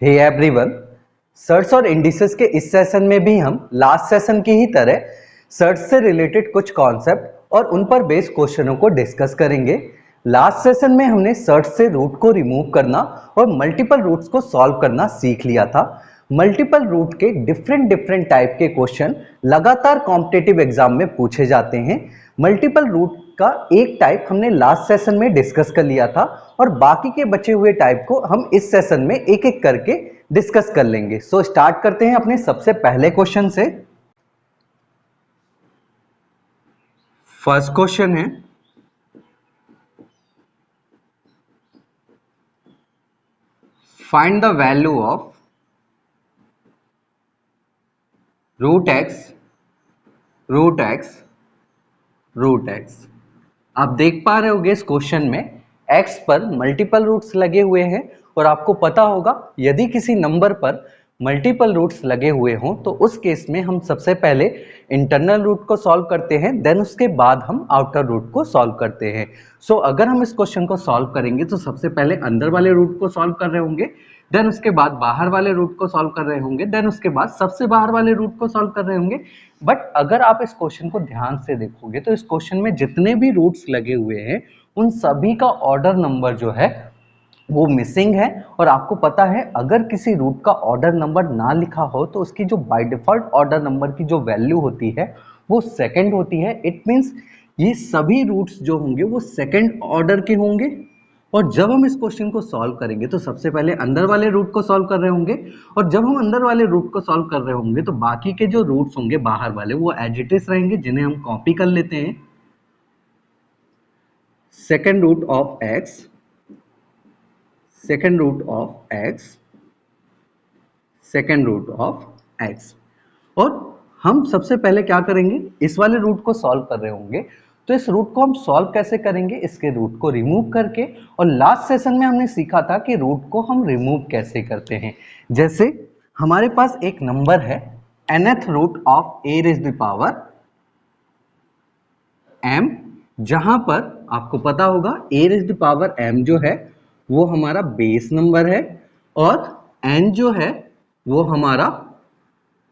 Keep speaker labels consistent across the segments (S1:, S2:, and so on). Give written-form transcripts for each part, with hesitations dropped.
S1: Hey everyone, shirts और indices के इस सेशन में भी हम लास्ट सेशन की ही तरह सर्ट्स से रिलेटेड कुछ कॉन्सेप्ट और उन पर बेस्ड क्वेश्चनों को डिस्कस करेंगे। लास्ट सेशन में हमने सर्ट्स से रूट को रिमूव करना और मल्टीपल रूट्स को सॉल्व करना सीख लिया था। मल्टीपल रूट के डिफरेंट टाइप के क्वेश्चन लगातार कॉम्पिटिटिव एग्जाम में पूछे जाते हैं। मल्टीपल रूट का एक टाइप हमने लास्ट सेशन में डिस्कस कर लिया था और बाकी के बचे हुए टाइप को हम इस सेशन में एक एक करके डिस्कस कर लेंगे। सो स्टार्ट करते हैं अपने सबसे पहले क्वेश्चन से। फर्स्ट क्वेश्चन है, find the value of root x आप देख पा रहे होंगे इस क्वेश्चन में x पर मल्टीपल रूट्स लगे हुए हैं और आपको पता होगा यदि किसी नंबर पर मल्टीपल रूट्स लगे हुए हों तो उस केस में हम सबसे पहले इंटरनल रूट को सॉल्व करते हैं, देन उसके बाद हम आउटर रूट को सॉल्व करते हैं। सो अगर हम इस क्वेश्चन को सॉल्व करेंगे तो सबसे पहले अंदर वाले रूट को सॉल्व कर रहे होंगे, देन उसके बाद बाहर वाले रूट को सॉल्व कर रहे होंगे, देन उसके बाद सबसे बाहर वाले रूट को सॉल्व कर रहे होंगे। बट अगर आप इस क्वेश्चन को ध्यान से देखोगे तो इस क्वेश्चन में जितने भी रूट्स लगे हुए हैं उन सभी का ऑर्डर नंबर जो है वो मिसिंग है। और आपको पता है अगर किसी रूट का ऑर्डर नंबर ना लिखा हो तो उसकी जो बाय डिफॉल्ट ऑर्डर नंबर की जो वैल्यू होती है वो सेकंड होती है। इट मींस ये सभी रूट्स जो होंगे वो सेकंड ऑर्डर के होंगे। और जब हम इस क्वेश्चन को सॉल्व करेंगे तो सबसे पहले अंदर वाले रूट को सॉल्व कर रहे होंगे और जब हम अंदर वाले रूट को सॉल्व कर रहे होंगे तो बाकी के जो रूट्स होंगे बाहर वाले वो एज इट इज रहेंगे, जिन्हें हम कॉपी कर लेते हैं। Second root of X second root of X और हम सबसे पहले क्या करेंगे, इस वाले रूट को सॉल्व कर रहे होंगे तो इस रूट को हम सॉल्व कैसे करेंगे, इसके रूट को रिमूव करके। और लास्ट सेशन में हमने सीखा था कि रूट को हम रिमूव कैसे करते हैं। जैसे हमारे पास एक नंबर है nth root of a raise the power m, जहां पर आपको पता होगा a raise the power m जो है वो हमारा बेस नंबर है और n जो है वो हमारा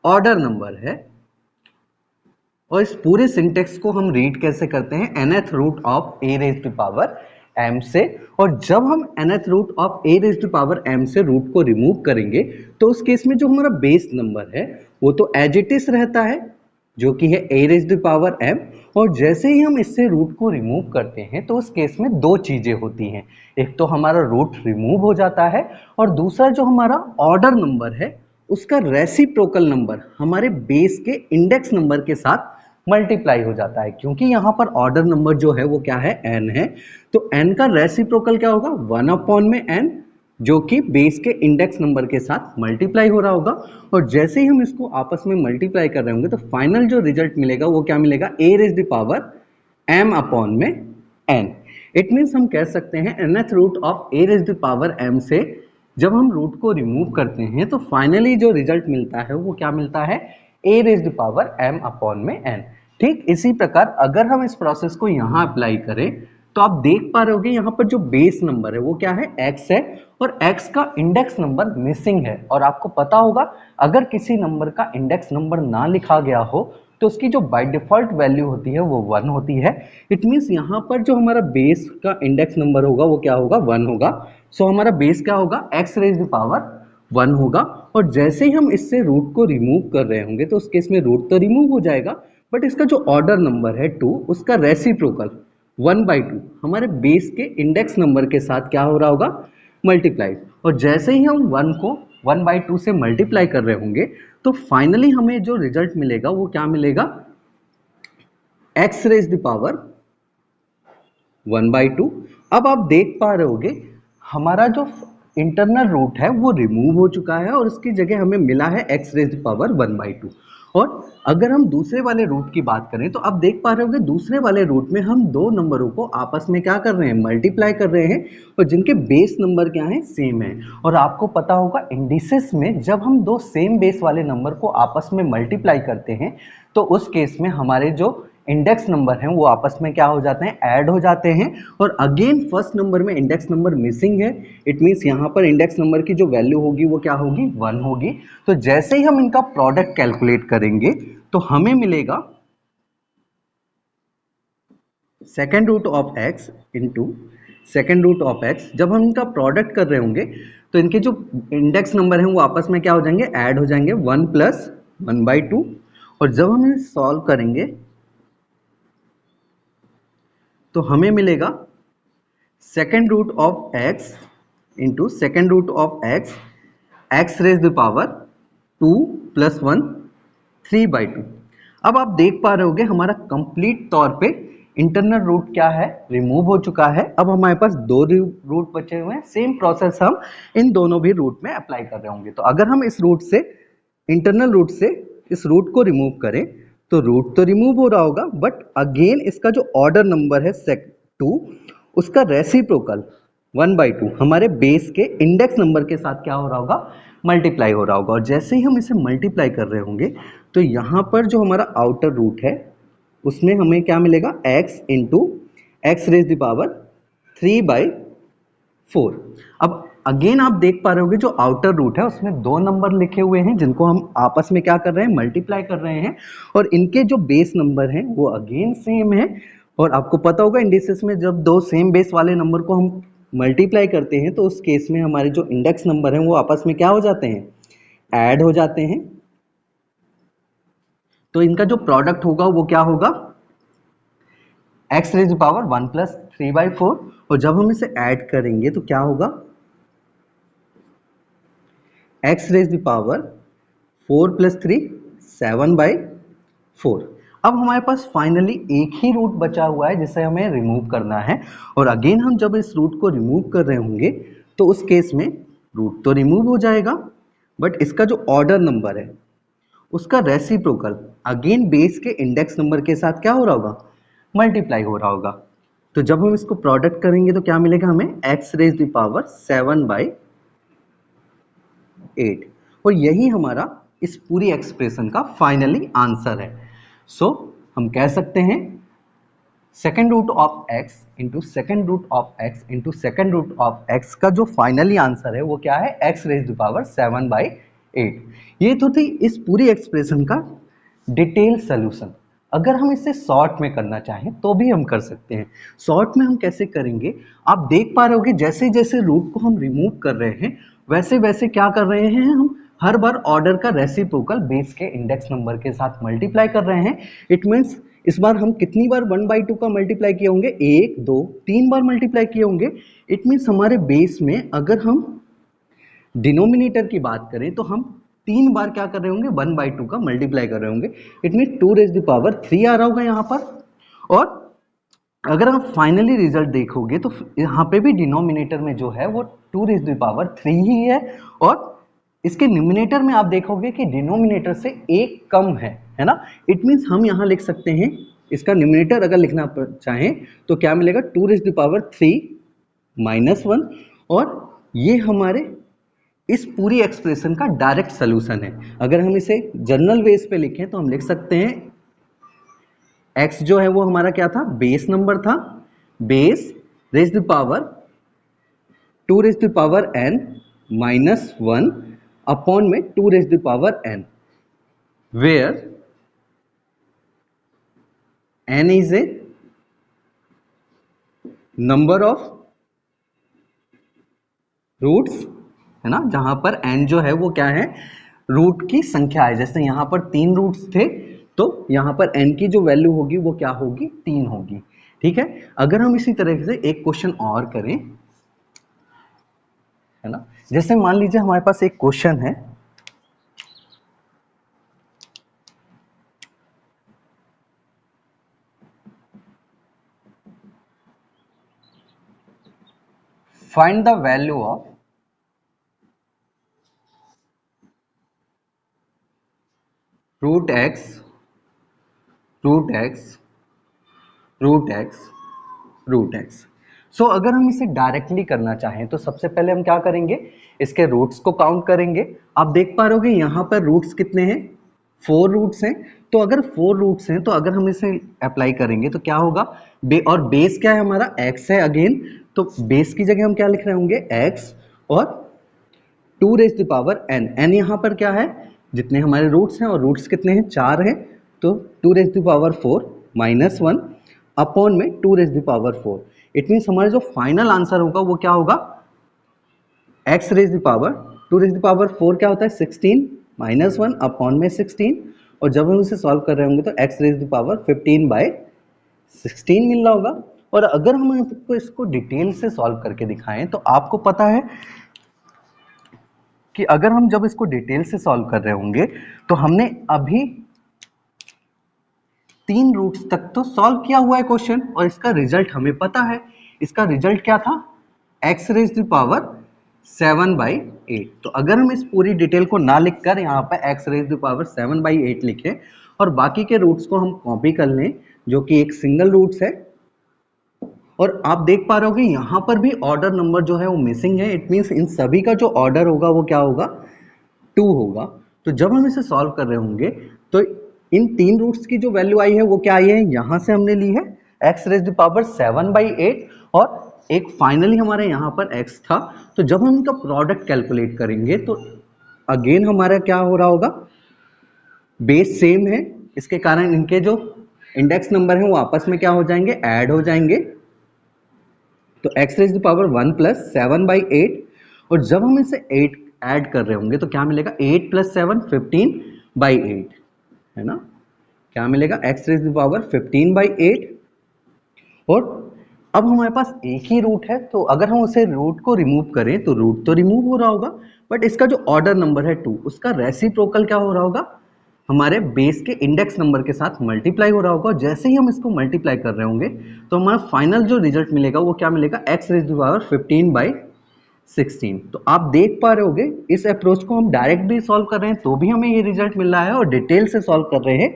S1: ऑर्डर नंबर है। और इस पूरे सिंटेक्स को हम रीड कैसे करते हैं, nth root of a raise to power m से। और जब हम nth root of a raise to power m से रूट को रिमूव करेंगे तो उस केस में जो हमारा बेस नंबर है वो तो एज इट इज रहता है जो कि है a raise to power m। और जैसे ही हम इससे रूट को रिमूव करते हैं तो उस केस में दो चीजें होती हैं, एक तो हमारा रूट रिमूव हो जाता है और दूसरा जो हमारा ऑर्डर नंबर है उसका रेसिप्रोकल नंबर हमारे बेस के इंडेक्स नंबर के साथ मल्टीप्लाई हो जाता है। क्योंकि यहाँ पर ऑर्डर नंबर जो है वो क्या है, n है, तो n का रेसिप्रोकल क्या होगा, 1/n, जो कि बेस के इंडेक्स नंबर के साथ मल्टीप्लाई हो रहा होगा। और जैसे ही हम इसको आपस में मल्टीप्लाई कर रहे होंगे तो फाइनल जो रिजल्ट मिलेगा वो क्या मिलेगा, a raise the power m/n। It means हम कह सकते हैं nth root of a raise the power m से जब हम रूट को रिमूव करते हैं तो फाइनली जो रिजल्ट मिलता है वो क्या मिलता है, a raise the power m/n। ठीक इसी प्रकार अगर हम इस प्रोसेस को यहाँ अप्लाई करें तो आप देख पा रहे होगे यहाँ पर जो बेस नंबर है वो क्या है, x है और x का इंडेक्स नंबर मिसिंग है। और आपको पता होगा अगर किसी नंबर का इंडेक्स नंबर ना लिखा गया हो तो उसकी जो बाय डिफॉल्ट वैल्यू होती है वो 1 होती है। इट मीन्स यहाँ पर जो हमारा बेस का इंडेक्स नंबर होगा वो क्या होगा, 1 होगा। सो हमारा बेस क्या होगा, x रेज़ द पावर 1 होगा। और जैसे ही हम इससे रूट को रिमूव कर रहे होंगे तो उस केस में रूट तो रिमूव हो जाएगा बट इसका जो ऑर्डर नंबर है 2 उसका रेसिप्रोकल 1/2 हमारे बेस के इंडेक्स नंबर के साथ क्या हो रहा होगा, मल्टीप्लाई। और जैसे ही हम 1 को 1/2 से मल्टीप्लाई कर रहे होंगे तो फाइनली हमें जो रिजल्ट मिलेगा वो क्या मिलेगा, x रेज़ द पावर 1/2। अब आप देख पा रहे होगे हमारा जो इंटरनल रूट है वो रिमूव हो चुका है और उसकी जगह हमें मिला है x रेज़ द पावर 1/2। और अगर हम दूसरे वाले रूट की बात करें तो आप देख पा रहे होंगे दूसरे वाले रूट में हम दो नंबरों को आपस में क्या कर रहे हैं, मल्टीप्लाई कर रहे हैं और जिनके बेस नंबर क्या है, सेम है। और आपको पता होगा इंडिसेस में जब हम दो सेम बेस वाले नंबर को आपस में मल्टीप्लाई करते हैं तो उस केस में हमारे जो इंडेक्स नंबर हैं वो आपस में क्या हो जाते हैं, ऐड हो जाते हैं। और अगेन फर्स्ट नंबर में इंडेक्स नंबर मिसिंग है, इट मींस यहाँ पर इंडेक्स नंबर की जो वैल्यू होगी वो क्या होगी, 1 होगी। तो जैसे ही हम इनका प्रोडक्ट कैलकुलेट करेंगे तो हमें मिलेगा second root of X into second root of X. जब हम इनका प्रोडक्ट कर रहे होंगे तो इनके जो इंडेक्स नंबर हैं वो आपस में क्या हो जाएंगे, ऐड हो जाएंगे, 1 प्लस 1/2। और जब हम इन्हें सॉल्व करेंगे तो हमें मिलेगा second root of X into second root of X, X raise the power 2 + 1 3/2। अब आप देख पा रहे होगे हमारा कंप्लीट तौर पे इंटरनल रूट क्या है, रिमूव हो चुका है। अब हमारे पास दो रूट बचे हुए हैं, सेम प्रोसेस हम इन दोनों भी रूट में अप्लाई कर रहे होंगे। तो अगर हम इस रूट से, इंटरनल रूट से इस रूट को रिमूव करें तो रूट तो रिमूव हो रहा होगा, बट अगेन इसका जो ऑर्डर नंबर है sec2, उसका रेसिप्रोकल 1/2 हमारे बेस के इंडेक्स नंबर के साथ क्या हो रहा होगा, मल्टीप्लाई हो रहा होगा। और जैसे ही हम इसे मल्टीप्लाई कर रहे होंगे तो यहाँ पर जो हमारा आउटर रूट है उसमें हमें क्या मिलेगा, x into x raise the power 3/4। अब अगेन आप देख पा रहे होगे जो आउटर रूट है उसमें दो नंबर लिखे हुए हैं जिनको हम आपस में क्या कर रहे हैं, मल्टीप्लाई कर रहे हैं। और इनके जो बेस नंबर हैं वो अगेन सेम है। और आपको पता होगा इंडिसेस में जब दो सेम बेस वाले नंबर को हम मल्टीप्लाई करते हैं तो उस केस में हमारे जो इंडेक्स नंबर हैं वो आपस में क्या हो जाते हैं, ऐड हो जाते हैं। तो इनका जो प्रोडक्ट होगा वो क्या होगा, एक्स रेज पावर 1 + 3/4। और जब हम इसे ऐड करेंगे तो क्या होगा, एक्स रेज पावर 4 + 3 7/4। अब हमारे पास फाइनली एक ही रूट बचा हुआ है जिसे हमें रिमूव करना है। और अगेन हम जब इस रूट को रिमूव कर रहे होंगे तो उस केस में रूट तो रिमूव हो जाएगा, बट इसका जो ऑर्डर नंबर है उसका रेसिप्रोकल अगेन बेस के इंडेक्स नंबर के साथ क्या हो रहा होगा, मल्टीप्लाई हो रहा होगा। तो जब हम इसको प्रोडक्ट करेंगे तो क्या मिलेगा हमें, एक्स रेज द पावर 7/8। और यही हमारा इस पूरी एक्सप्रेशन का फाइनली आंसर है। सो हम कह सकते हैं second root of X into second root of X into second root of X का जो फाइनली आंसर है वो क्या है, एक्स रेज द पावर 7/8। ये तो थी इस पूरी एक्सप्रेशन का डिटेल सोल्यूशन। अगर हम इसे शॉर्ट में करना चाहें तो भी हम कर सकते हैं। शॉर्ट में हम कैसे करेंगे, आप देख पा रहे होगे जैसे जैसे रूट को हम रिमूव कर रहे हैं वैसे वैसे क्या कर रहे हैं, हम हर बार ऑर्डर का रेसिप्रोकल बेस के इंडेक्स नंबर के साथ मल्टीप्लाई कर रहे हैं। इट मीन्स इस बार हम कितनी बार 1/2 का मल्टीप्लाई किए होंगे, 1 2 3 बार मल्टीप्लाई किए होंगे। इट मीन्स हमारे बेस में अगर हम डिनोमिनेटर की बात करें तो हम 3 बार क्या कर रहे होंगे, 1/2 का मल्टीप्लाई कर रहे होंगे। It mean 2 raise the power 3 आ रहा होगा यहाँ पर। और अगर आप फाइनली रिजल्ट देखोगे तो यहाँ पे भी डिनोमिनेटर में जो है वो 2 रेज द पावर 3 ही है। और इसके न्यूमिनेटर में आप देखोगे कि डिनोमिनेटर से एक कम है ना। इट मीन्स हम यहाँ लिख सकते हैं, इसका न्यूमिनेटर अगर लिखना चाहें तो क्या मिलेगा, 2 रेज द पावर 3 - 1। और ये हमारे इस पूरी एक्सप्रेशन का डायरेक्ट सोल्यूशन है। अगर हम इसे जनरल बेस पे लिखें तो हम लिख सकते हैं x जो है वो हमारा क्या था, बेस नंबर था, base raise the power 2 raise the power n -1 upon में 2 raise the power n, where n is a number of roots, है ना, जहां पर n जो है वो क्या है, रूट की संख्या है। जैसे यहां पर 3 रूट्स थे तो यहां पर n की जो वैल्यू होगी वो क्या होगी, 3 होगी। ठीक है। अगर हम इसी तरह से एक क्वेश्चन और करें, है ना, जैसे मान लीजिए हमारे पास एक क्वेश्चन है, find the value of root x root x root x root x. So अगर हम इसे डायरेक्टली करना चाहें तो सबसे पहले हम क्या करेंगे, इसके रूट्स को काउंट करेंगे। आप देख पा रहे हो कि यहाँ पर रूट्स कितने हैं, 4 रूट्स हैं, तो अगर 4 रूट्स हैं तो अगर हम इसे अप्लाई करेंगे तो क्या होगा, और बेस क्या है हमारा, x है अगेन, तो बेस की जगह हम क्या लिख रहे होंगे, x और 2 raise the power n, n यहाँ पर क्या है, जितने हमारे रूट्स हैं, और रूट्स कितने हैं, 4 हैं, तो 2 raise the power 4 minus 1 upon में 2 raise the power 4। It means हमारा जो फाइनल आंसर होगा वो क्या होगा, x raise the power 2 raise the power 4 क्या होता है 16 माइनस 1 अपॉन में 16, और जब हम इसे सॉल्व कर रहे होंगे तो x raise the power 15 by 16 मिल रहा होगा। और अगर हम आपको इसको डिटेल से सॉल्व करके दिखाएं तो आपको पता है कि अगर हम जब इसको डिटेल से सॉल्व कर रहे होंगे तो हमने अभी 3 रूट्स तक तो सॉल्व किया हुआ है क्वेश्चन, और इसका रिजल्ट हमें पता है। इसका रिजल्ट क्या था, x रेज द पावर 7/8। तो अगर हम इस पूरी डिटेल को ना लिखकर यहाँ पे x रेज द पावर 7/8 लिखें और बाकी के रूट्स को हम कॉपी कर लें जो कि एक सिंगल रूट्स है, और आप देख पा रहे हो कि यहाँ पर भी ऑर्डर नंबर जो है वो मिसिंग है। इट मीन्स इन सभी का जो ऑर्डर होगा वो क्या होगा, 2 होगा। तो जब हम इसे सॉल्व कर रहे होंगे तो इन 3 रूट्स की जो वैल्यू आई है वो क्या आई है, यहां से हमने ली है x रेज द पावर 7/8, और एक फाइनली हमारे यहाँ पर x था। तो जब हम इनका प्रोडक्ट कैलकुलेट करेंगे तो अगेन हमारा क्या हो रहा होगा, बेस सेम है, इसके कारण इनके जो इंडेक्स नंबर है वो आपस में क्या हो जाएंगे, ऐड हो जाएंगे। तो x raise the power 1 plus 7/8, और जब हम इसे 8 ऐड कर रहे होंगे तो क्या मिलेगा, 8 प्लस 7 15/8 है ना, क्या मिलेगा, x रेज द पावर 15/8। और अब हमारे पास एक ही रूट है, तो अगर हम उसे रूट को रिमूव करें तो रूट तो रिमूव हो रहा होगा, बट इसका जो ऑर्डर नंबर है 2 उसका रेसिप्रोकल क्या हो रहा होगा, हमारे बेस के इंडेक्स नंबर के साथ मल्टीप्लाई हो रहा होगा। जैसे ही हम इसको मल्टीप्लाई कर रहे होंगे तो हमारा फाइनल जो रिजल्ट मिलेगा वो क्या मिलेगा, x रेज द पावर 15/16। तो आप देख पा रहे होगे इस अप्रोच को हम डायरेक्ट भी सॉल्व कर रहे हैं तो भी हमें ये रिजल्ट मिल रहा है, और डिटेल से सॉल्व कर रहे हैं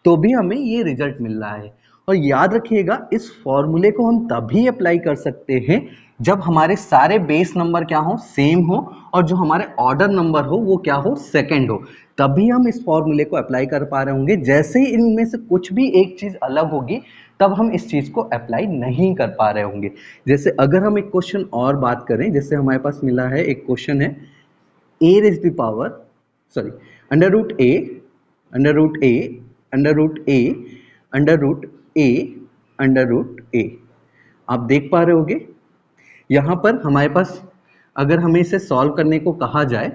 S1: तो भी हमें ये रिजल्ट मिल रहा है। और याद रखिएगा इस फॉर्मूले को हम तभी अप्लाई कर सकते हैं जब हमारे सारे बेस नंबर क्या हो, सेम हो, और जो हमारे ऑर्डर नंबर हो वो क्या हो, सेकंड हो, तभी हम इस फॉर्मूले को अप्लाई कर पा रहे होंगे। जैसे ही इनमें से कुछ भी एक चीज अलग होगी तब हम इस चीज को अप्लाई नहीं कर पा रहे होंगे। जैसे अगर हम एक क्वेश्चन और बात करें, जैसे हमारे पास मिला है एक क्वेश्चन है, a raise the power sorry under root a under root a under root a under root a under root a. आप देख पा रहे होगे यहाँ पर हमारे पास अगर हमें इसे सॉल्व करने को कहा जाए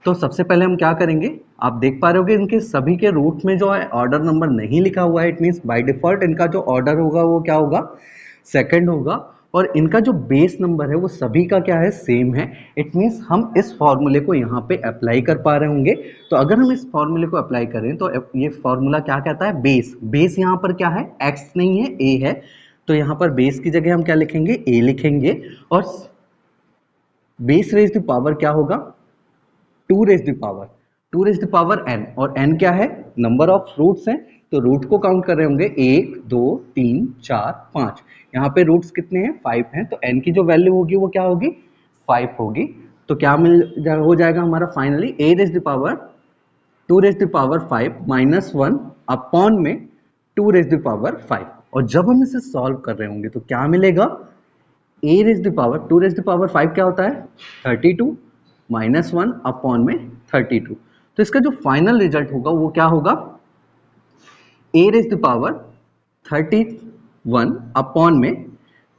S1: तो सबसे पहले हम क्या करेंगे, आप देख पा रहे होगे इनके सभी के रूट में जो है ऑर्डर नंबर नहीं लिखा हुआ है। इट मीन्स बाय डिफॉल्ट इनका जो ऑर्डर होगा वो क्या होगा, सेकंड होगा, और इनका जो बेस नंबर है वो सभी का क्या है, सेम है। इट मीन्स हम इस फॉर्मूले को यहाँ पे अप्लाई कर पा रहे होंगे। तो अगर हम इस फॉर्मूले को अप्लाई करें तो ये फॉर्मूला क्या कहता है, बेस, बेस यहाँ पर क्या है, x नहीं है a है, तो यहाँ पर बेस की जगह हम क्या लिखेंगे, a लिखेंगे, और बेस रेज द पावर क्या होगा, 2 raise the power 2 raise the power n, और n क्या है, नंबर ऑफ रूट्स हैं, तो रूट को काउंट कर रहे होंगे 1 2 3 4 5, यहाँ पे रूट्स कितने हैं, 5 हैं, तो n की जो वैल्यू होगी वो क्या होगी, 5 होगी। तो क्या हो जाएगा हमारा finally a raise the power 2 raise the power 5 minus 1 upon में 2 रेज द पावर 5, और जब हम इसे सॉल्व कर रहे होंगे तो क्या मिलेगा, a raise the power 2 raise the power 5 क्या होता है, 32 माइनस 1 अपॉन में 32। तो इसका जो फाइनल रिजल्ट होगा वो क्या होगा, a raise the power 31 upon में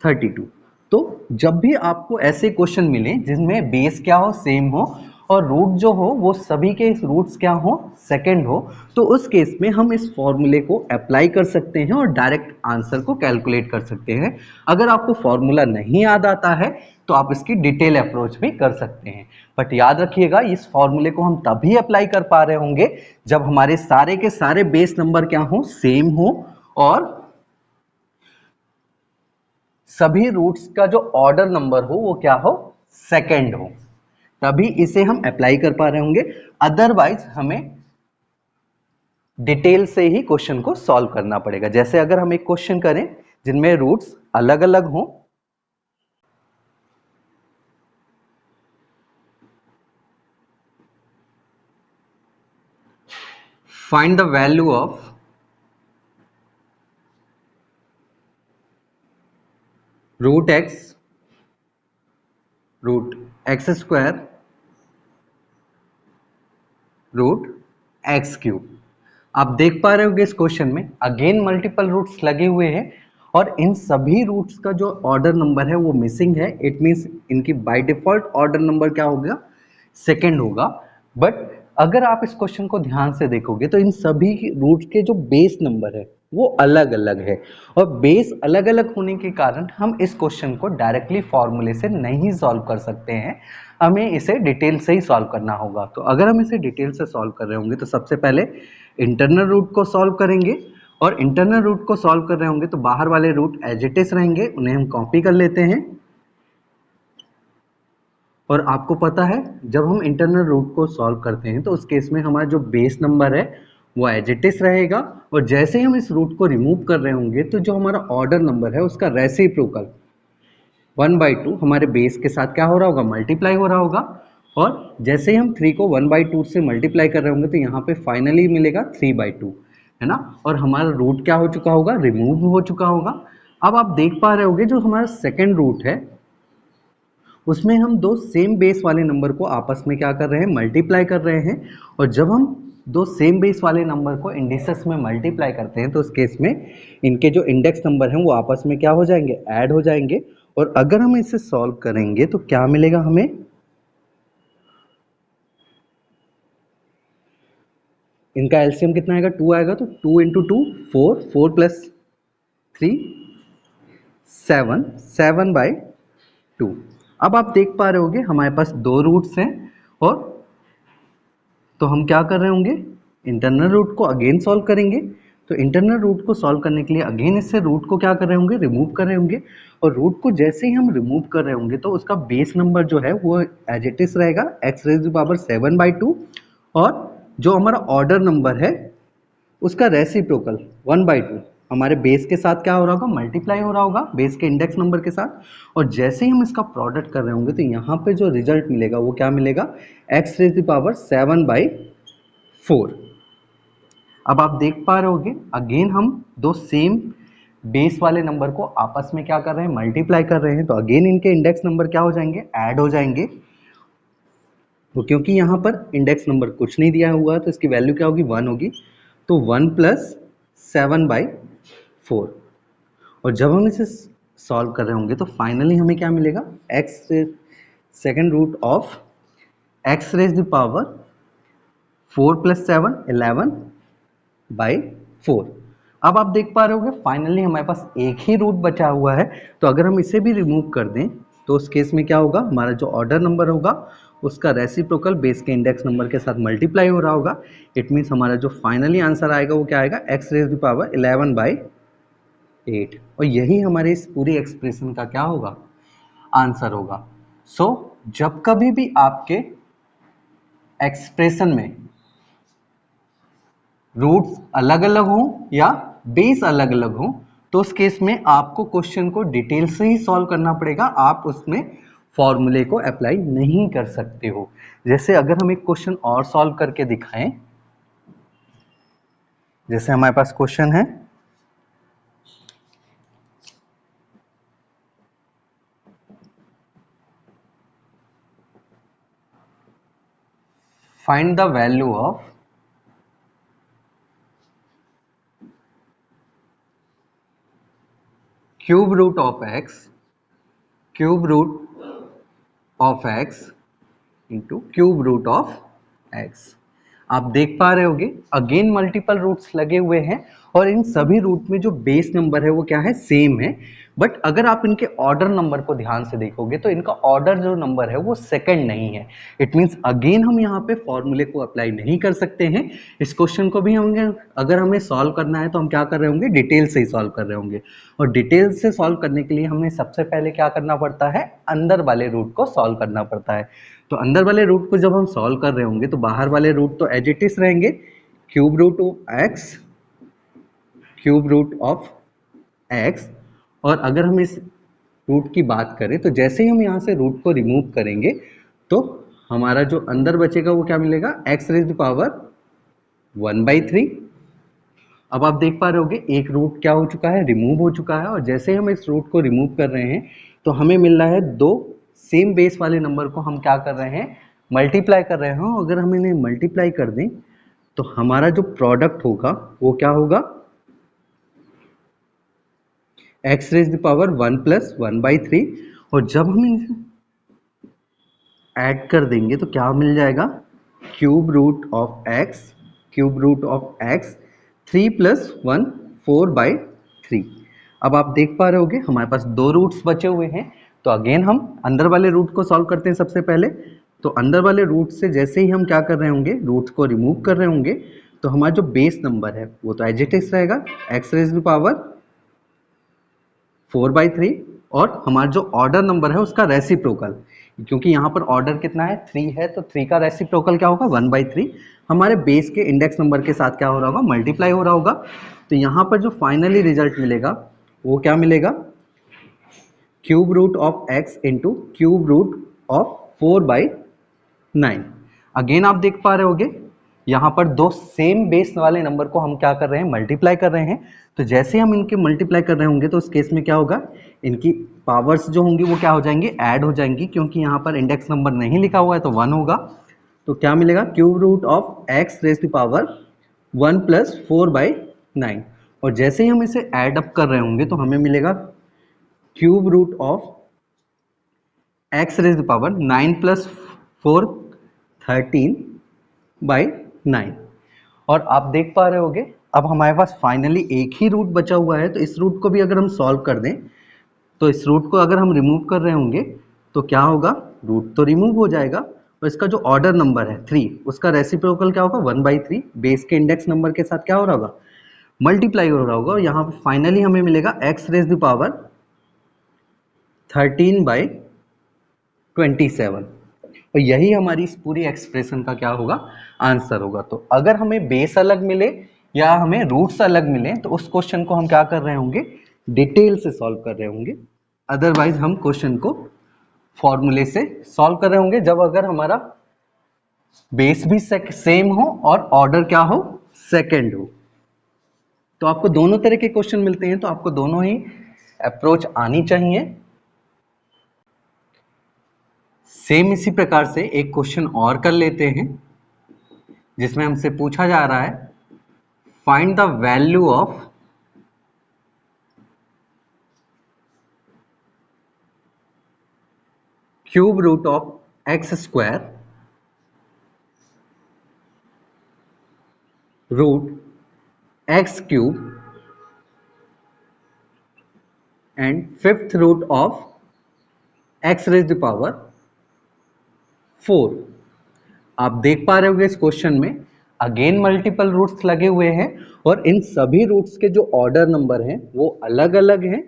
S1: 32। तो जब भी आपको ऐसे क्वेश्चन मिले जिनमें बेस क्या हो, सेम हो, और रूट जो हो वो सभी के रूट्स क्या हो, सेकंड हो, तो उस केस में हम इस फॉर्मूले को अप्लाई कर सकते हैं और डायरेक्ट आंसर को कैलकुलेट कर सकते हैं। अगर आपको फॉर्मूला नहीं याद आता है तो आप इसकी डिटेल अप्रोच भी कर सकते हैं, बट याद रखिएगा इस फॉर्मूले को हम तभी अप्लाई कर पा रहे होंगे जब हमारे सारे के सारे बेस नंबर क्या हो, सेम हो, और सभी रूट्स का जो ऑर्डर नंबर हो वो क्या हो, सेकंड हो, तभी इसे हम अप्लाई कर पा रहे होंगे। अदरवाइज हमें डिटेल से ही क्वेश्चन को सॉल्व करना पड़ेगा। जैसे अगर हम एक क्वेश्चन करें जिनमें रूट्स अलग अलग हों, find the value of root x square root x cube. आप देख पा रहे होगे इस क्वेश्चन में अगेन मल्टीपल रूट्स लगे हुए हैं और इन सभी रूट्स का जो ऑर्डर नंबर है वो मिसिंग है। इट मींस इनकी बाय डिफॉल्ट ऑर्डर नंबर क्या होगा, सेकंड होगा। बट अगर आप इस क्वेश्चन को ध्यान से देखोगे तो इन सभी रूट्स के जो बेस नंबर है वो अलग अलग है और बेस अलग अलग होने के कारण हम इस क्वेश्चन को डायरेक्टली फॉर्मूले से नहीं सॉल्व कर सकते हैं, हमें इसे डिटेल से ही सॉल्व करना होगा। तो अगर हम इसे डिटेल से सॉल्व कर रहे होंगे तो सबसे पहले इंटरनल रूट को सॉल्व करेंगे और इंटरनल रूट को सॉल्व कर रहे होंगे तो बाहर वाले रूट एज इट इज रहेंगे, उन्हें हम कॉपी कर लेते हैं। और आपको पता है जब हम इंटरनल रूट को सॉल्व करते हैं तो उस केस में हमारा जो बेस नंबर है वो एज इट इज रहेगा और जैसे ही हम इस रूट को रिमूव कर रहे होंगे तो जो हमारा ऑर्डर नंबर है उसका रेसिप्रोकल 1/2 हमारे बेस के साथ क्या हो रहा होगा, मल्टीप्लाई हो रहा होगा। और जैसे ही हम 3 को 1/2 से मल्टीप्लाई कर रहे होंगे तो यहाँ पे फाइनली मिलेगा 3/2, है ना। और हमारा रूट क्या हो चुका होगा, रिमूव हो चुका होगा। अब आप देख पा रहे होगे जो हमारा सेकेंड रूट है उसमें हम दो सेम बेस वाले नंबर को आपस में क्या कर रहे हैं, मल्टीप्लाई कर रहे हैं। और जब हम दो सेम बेस वाले नंबर को इंडिसेस में मल्टीप्लाई करते हैं तो उस केस में इनके जो इंडेक्स नंबर हैं वो आपस में क्या हो जाएंगे, ऐड हो जाएंगे। और अगर हम इसे सॉल्व करेंगे तो क्या मिलेगा हमें, इनका एलसीएम कितना आएगा, 2 आएगा। तो 2 इंटू 2 4, 4 प्लस 3 7, 7/2। अब आप देख पा रहे होगे हमारे पास दो रूट्स हैं और तो हम क्या कर रहे होंगे, इंटरनल रूट को अगेन सॉल्व करेंगे। तो इंटरनल रूट को सॉल्व करने के लिए अगेन इससे रूट को क्या कर रहे होंगे, रिमूव कर रहे होंगे। और रूट को जैसे ही हम रिमूव कर रहे होंगे तो उसका बेस नंबर जो है वो एज इट इज रहेगा x⁻7/2 और जो हमारा ऑर्डर नंबर है उसका रेसिप्रोकल 1/2 हमारे बेस के साथ क्या हो रहा होगा, मल्टीप्लाई हो रहा होगा बेस के इंडेक्स नंबर के साथ। और जैसे ही हम इसका प्रोडक्ट कर रहे होंगे तो यहाँ पे जो रिजल्ट मिलेगा वो क्या मिलेगा, x⁻7/4। अब आप देख पा रहे होगे अगेन हम दो सेम बेस वाले नंबर को आपस में क्या कर रहे हैं, मल्टीप्लाई कर रहे हैं। तो अगेन इनके इंडेक्स नंबर क्या हो जाएंगे, ऐड हो जाएंगे। तो क्योंकि यहाँ पर इंडेक्स नंबर कुछ नहीं दिया हुआ है तो इसकी वैल्यू क्या होगी, 1 होगी। तो 1 + 7/4। और जब हम इसे सॉल्व कर रहे होंगे तो फाइनली हमें क्या मिलेगा, सेकेंड रूट ऑफ x⁻4 + 7 11/4। अब आप देख पा रहे होगे फाइनली हमारे पास एक ही रूट बचा हुआ है। तो अगर हम इसे भी रिमूव कर दें तो उस केस में क्या होगा, हमारा जो ऑर्डर नंबर होगा उसका रेसिप्रोकल बेस के इंडेक्स नंबर के साथ मल्टीप्लाई हो रहा होगा। इट मीन्स हमारा जो फाइनली आंसर आएगा वो क्या आएगा, x⁻11/8। और यही हमारे इस पूरी एक्सप्रेशन का क्या होगा, आंसर होगा। सो जब कभी भी आपके एक्सप्रेशन में रूट्स अलग अलग हों या बेस अलग अलग हों तो उस केस में आपको क्वेश्चन को डिटेल से ही सॉल्व करना पड़ेगा, आप उसमें फॉर्मूले को अप्लाई नहीं कर सकते हो। जैसे अगर हम एक क्वेश्चन और सॉल्व करके दिखाएं, जैसे हमारे पास क्वेश्चन है find the value of cube root of x into cube root of x। आप देख पा रहे होगे अगेन मल्टीपल रूट्स लगे हुए हैं और इन सभी रूट में जो बेस नंबर है वो क्या है, सेम है। बट अगर आप इनके ऑर्डर नंबर को ध्यान से देखोगे तो इनका ऑर्डर जो नंबर है वो सेकंड नहीं है। इट मींस अगेन हम यहाँ पे फॉर्मूले को अप्लाई नहीं कर सकते हैं। इस क्वेश्चन को भी हम अगर हमें सॉल्व करना है तो हम क्या कर रहे होंगे, डिटेल से ही सॉल्व कर रहे होंगे। और डिटेल से सॉल्व करने के लिए हमें सबसे पहले क्या करना पड़ता है, अंदर वाले रूट को सॉल्व करना पड़ता है। तो अंदर वाले रूट को जब हम सॉल्व कर रहे होंगे तो बाहर वाले रूट तो एज इट इज रहेंगे, क्यूब रूट ऑफ एक्स। और अगर हम इस रूट की बात करें तो जैसे ही हम यहाँ से रूट को रिमूव करेंगे तो हमारा जो अंदर बचेगा वो क्या मिलेगा, x⁻√2 1/3। अब आप देख पा रहे होगे एक रूट क्या हो चुका है, रिमूव हो चुका है। और जैसे हम इस रूट को रिमूव कर रहे हैं तो हमें मिल रहा है दो सेम बेस वाले नंबर को हम क्या कर रहे हैं, मल्टीप्लाई कर रहे हैं। अगर हम इन्हें मल्टीप्लाई कर दें तो हमारा जो प्रोडक्ट होगा वो क्या होगा, x raise the power 1 plus 1/3। और जब हम इन्हें ऐड कर देंगे तो क्या मिल जाएगा, cube root of x, cube root of x 3 plus 1 4/3। अब आप देख पा रहे होगे हमारे पास दो रूट्स बचे हुए हैं। तो अगेन हम अंदर वाले रूट को सॉल्व करते हैं सबसे पहले। तो अंदर वाले रूट से जैसे ही हम क्या कर रहे होंगे, रूट्स को रिमूव कर रहे होंगे, तो हमारा जो बेस नंबर है वो तो एज इट इज रहेगा, x रेज़ टू पावर 4/3। और हमारा जो ऑर्डर नंबर है उसका रेसिप्रोकल, क्योंकि यहाँ पर ऑर्डर कितना है 3 है, तो 3 का रेसिप्रोकल क्या होगा 1/3। हमारे बेस के इंडेक्स नंबर के साथ क्या हो रहा होगा, मल्टीप्लाई हो रहा होगा। तो यहाँ पर जो फाइनली रिजल्ट मिलेगा वो क्या मिलेगा, cube root of x into cube root of 4/9। Again आप देख पा रहे होगे यहाँ पर दो सेम बेस वाले नंबर को हम क्या कर रहे हैं, मल्टीप्लाई कर रहे हैं। तो जैसे हम इनके मल्टीप्लाई कर रहे होंगे तो उस केस में क्या होगा, इनकी पावर्स जो होंगी वो क्या हो जाएंगी, ऐड हो जाएंगी। क्योंकि यहाँ पर इंडेक्स नंबर नहीं लिखा हुआ है तो 1 होगा। तो क्या मिलेगा, cube root of x raise to power 1 plus 4/9। और जैसे ही हम इसे ऐड अप कर रहे होंगे तो हमें मिलेगा cube root of x raise to power 9 plus 4 13/9। और आप देख पा रहे होगे अब हमारे पास फाइनली एक ही रूट बचा हुआ है। तो इस रूट को भी अगर हम सॉल्व कर दें, तो इस रूट को अगर हम रिमूव कर रहे होंगे तो क्या होगा, रूट तो रिमूव हो जाएगा और इसका जो ऑर्डर नंबर है 3, उसका रेसिप्रोकल क्या होगा 1/3। बेस के इंडेक्स नंबर के साथ क्या हो रहा होगा, मल्टीप्लाई हो रहा होगा। और यहाँ पे फाइनली हमें मिलेगा x रेज़ टू पावर 13/27। और यही हमारी इस पूरी एक्सप्रेशन का क्या होगा, आंसर होगा। तो अगर हमें बेस अलग मिले या हमें रूट्स अलग मिले तो उस क्वेश्चन को हम क्या कर रहे होंगे, डिटेल से सॉल्व कर रहे होंगे। अदरवाइज हम क्वेश्चन को फॉर्मूले से सॉल्व कर रहे होंगे जब अगर हमारा बेस भी सेम हो और ऑर्डर क्या हो, सेकंड हो। तो आपको दोनों तरह के क्वेश्चन मिलते हैं, तो आपको दोनों ही अप्रोच आनी चाहिए। सेम इसी प्रकार से एक क्वेश्चन और कर लेते हैं जिसमें हमसे पूछा जा रहा है, find the value of cube root of x square root x cube and fifth root of x raise to power 4। आप देख पा रहे होंगे इस क्वेश्चन में अगेन मल्टीपल रूट्स लगे हुए हैं और इन सभी रूट्स के जो ऑर्डर नंबर हैं वो अलग अलग हैं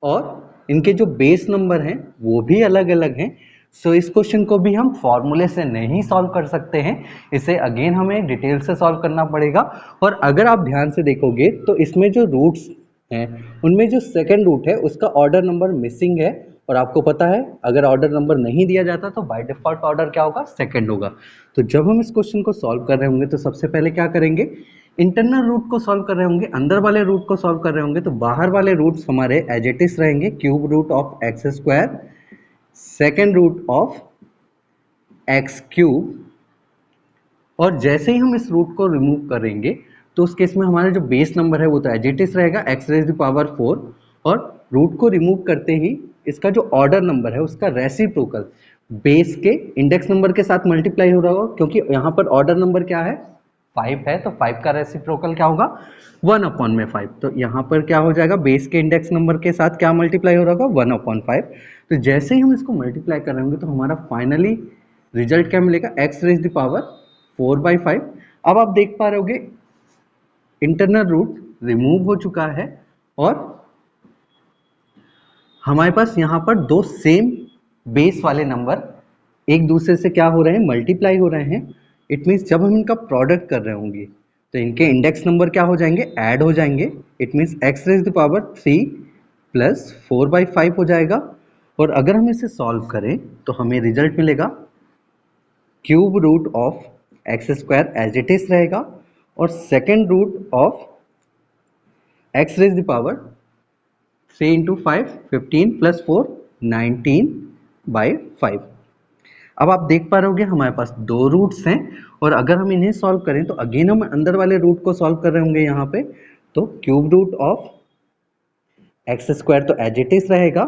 S1: और इनके जो बेस नंबर हैं वो भी अलग अलग हैं। सो इस क्वेश्चन को भी हम फॉर्मूले से नहीं सॉल्व कर सकते हैं, इसे अगेन हमें डिटेल से सॉल्व करना पड़ेगा। और अगर आप ध्यान से देखोगे तो इसमें जो रूट्स हैं उनमें जो सेकंड रूट है उसका ऑर्डर नंबर मिसिंग है। और आपको पता है अगर ऑर्डर नंबर नहीं दिया जाता तो बाय डिफॉल्ट ऑर्डर क्या होगा, सेकंड होगा। तो जब हम इस क्वेश्चन को सॉल्व कर रहे होंगे तो सबसे पहले क्या करेंगे, इंटरनल रूट को सॉल्व कर रहे होंगे, अंदर वाले रूट को सॉल्व कर रहे होंगे। तो बाहर वाले रूट्स हमारे एज इट इज रहेंगे, cube root of x square, second root of x cube. और जैसे ही हम इस रूट को रिमूव करेंगे तो उस केस में हमारा जो बेस नंबर है वो तो एज इट इज रहेगा, एक्स रेज़ टू पावर 4। और रूट को रिमूव करते ही इसका जो ऑर्डर नंबर है उसका रेसिप्रोकल बेस के इंडेक्स नंबर के साथ मल्टीप्लाई हो रहा होगा। क्योंकि यहाँ पर ऑर्डर नंबर क्या है, 5 है, तो 5 का रेसिप्रोकल क्या होगा, 1/5। तो यहाँ पर क्या हो जाएगा, बेस के इंडेक्स नंबर के साथ क्या मल्टीप्लाई हो रहा होगा, 1/5। तो जैसे ही हम इसको मल्टीप्लाई कर रहे होंगे तो हमारा फाइनली रिजल्ट क्या मिलेगा, एक्स रेज़ टू पावर 4/5। अब आप देख पा रहे होगे इंटरनल रूट रिमूव हो चुका है और हमारे पास यहाँ पर दो सेम बेस वाले नंबर एक दूसरे से क्या हो रहे हैं, मल्टीप्लाई हो रहे हैं। इट मीन्स जब हम इनका प्रोडक्ट कर रहे होंगे तो इनके इंडेक्स नंबर क्या हो जाएंगे, ऐड हो जाएंगे। It means x raise to power 3 plus 4/5 हो जाएगा। और अगर हम इसे सॉल्व करें तो हमें रिजल्ट मिलेगा cube root of x square as it is रहेगा और second root of x raise the power 3 into 5 15 plus 4 19/5। अब आप देख पा रहे होगे हमारे पास दो रूट्स हैं और अगर हम इन्हें सॉल्व करें तो अगेन हम अंदर वाले रूट को सॉल्व कर रहे होंगे यहाँ पे। तो cube root of x square तो एज इट इज रहेगा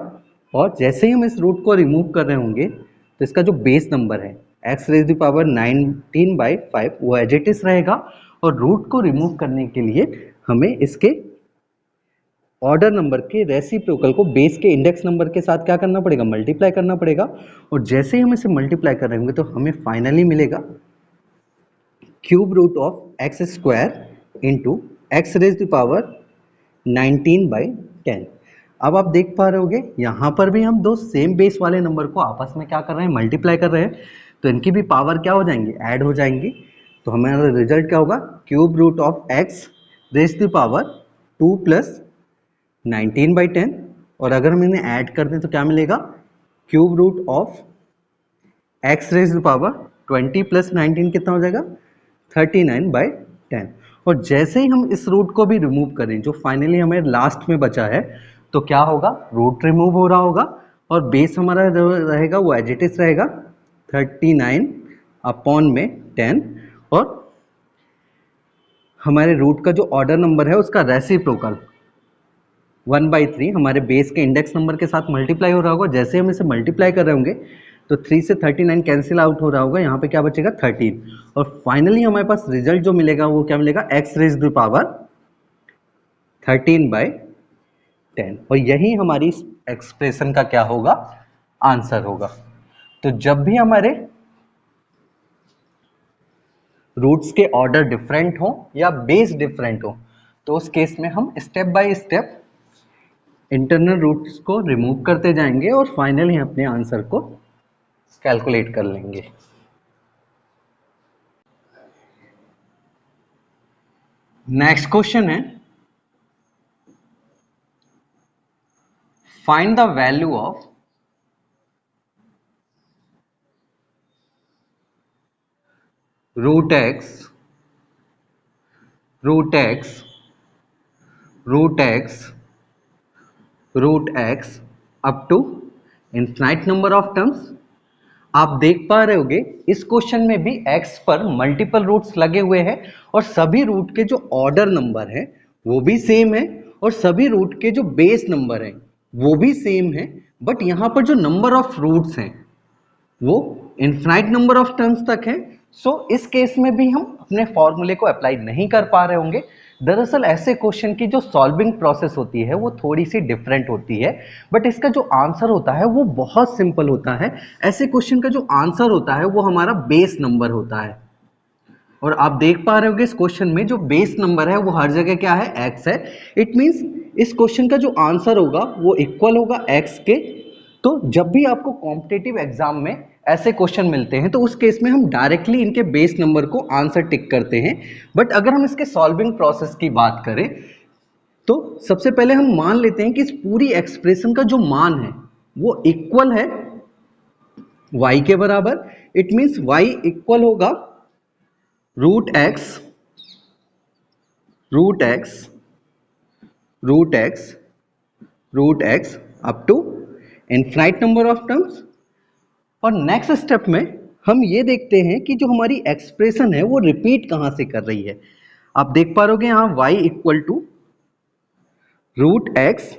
S1: और जैसे ही हम इस रूट को रिमूव कर रहे होंगे तो इसका जो बेस नंबर है एक्स रेज द पावर 19/5 वो एज इट इज रहेगा और रूट को रिमूव करने के लिए हमें इसके ऑर्डर नंबर के रेसिप्रोकल को बेस के इंडेक्स नंबर के साथ क्या करना पड़ेगा, मल्टीप्लाई करना पड़ेगा। और जैसे ही हम इसे मल्टीप्लाई कर रहे होंगे तो हमें फाइनली मिलेगा cube root of x square into x raise the power 19/10। अब आप देख पा रहे होगे यहाँ पर भी हम दो सेम बेस वाले नंबर को आपस में क्या कर रहे हैं, मल्टीप्लाई कर रहे हैं, तो इनकी भी पावर क्या हो जाएंगी, ऐड हो जाएंगी। तो हमारा रिजल्ट क्या होगा, cube root of x raise the power 2 plus 19/10। और अगर हम इन्हें ऐड कर दें तो क्या मिलेगा, cube root of x raise the power 20 plus 19 कितना हो जाएगा, 39/10। और जैसे ही हम इस रूट को भी रिमूव करें जो फाइनली हमें लास्ट में बचा है तो क्या होगा, रूट रिमूव हो रहा होगा और बेस हमारा जो रहेगा वो एज इट इज रहेगा 39/10 और हमारे रूट का जो ऑर्डर नंबर है उसका रेसिप्रोकल 1/3 हमारे बेस के इंडेक्स नंबर के साथ मल्टीप्लाई हो रहा होगा। जैसे हम इसे मल्टीप्लाई कर रहे होंगे तो 3 से 39 कैंसिल आउट हो रहा होगा, यहाँ पे क्या बचेगा 13। और फाइनली हमारे पास रिजल्ट जो मिलेगा वो क्या मिलेगा, एक्स रेज द पावर 13/10। और यही हमारी इस एक्सप्रेशन का क्या होगा, आंसर होगा। तो जब भी हमारे रूट्स के ऑर्डर डिफरेंट हो या बेस डिफरेंट हो तो उस केस में हम step by step internal roots को रिमूव करते जाएंगे और फाइनली अपने आंसर को कैलकुलेट कर लेंगे। नेक्स्ट क्वेश्चन है, find the value of root x root x root x root x up to infinite number of terms. आप देख पा रहे होगे इस क्वेश्चन में भी x पर मल्टीपल रूट्स लगे हुए हैं और सभी रूट के जो ऑर्डर नंबर है वो भी सेम है और सभी रूट के जो बेस नंबर है वो भी सेम है। बट यहाँ पर जो नंबर ऑफ रूट्स हैं वो इनफाइनाइट नंबर ऑफ टर्म्स तक है। सो इस केस में भी हम अपने फॉर्मूले को अप्लाई नहीं कर पा रहे होंगे। दरअसल ऐसे क्वेश्चन की जो सॉल्विंग प्रोसेस होती है वो थोड़ी सी डिफरेंट होती है बट इसका जो आंसर होता है वो बहुत सिंपल होता है। ऐसे क्वेश्चन का जो आंसर होता है वो हमारा बेस नंबर होता है और आप देख पा रहे होगे इस क्वेश्चन में जो बेस नंबर है वो हर जगह क्या है, x है। इट मींस इस क्वेश्चन का जो आंसर होगा वो इक्वल होगा x के। तो जब भी आपको कॉम्पिटिटिव एग्जाम में ऐसे क्वेश्चन मिलते हैं तो उस केस में हम डायरेक्टली इनके बेस नंबर को आंसर टिक करते हैं। बट अगर हम इसके सॉल्विंग प्रोसेस की बात करें तो सबसे पहले हम मान लेते हैं कि इस पूरी एक्सप्रेशन का जो मान है वो इक्वल है y के बराबर। इट मींस y इक्वल होगा root x root x root x root x up to infinite number of terms. और नेक्स्ट स्टेप में हम ये देखते हैं कि जो हमारी एक्सप्रेशन है वो रिपीट कहां से कर रही है। आप देख पा रहे यहां y equal to root x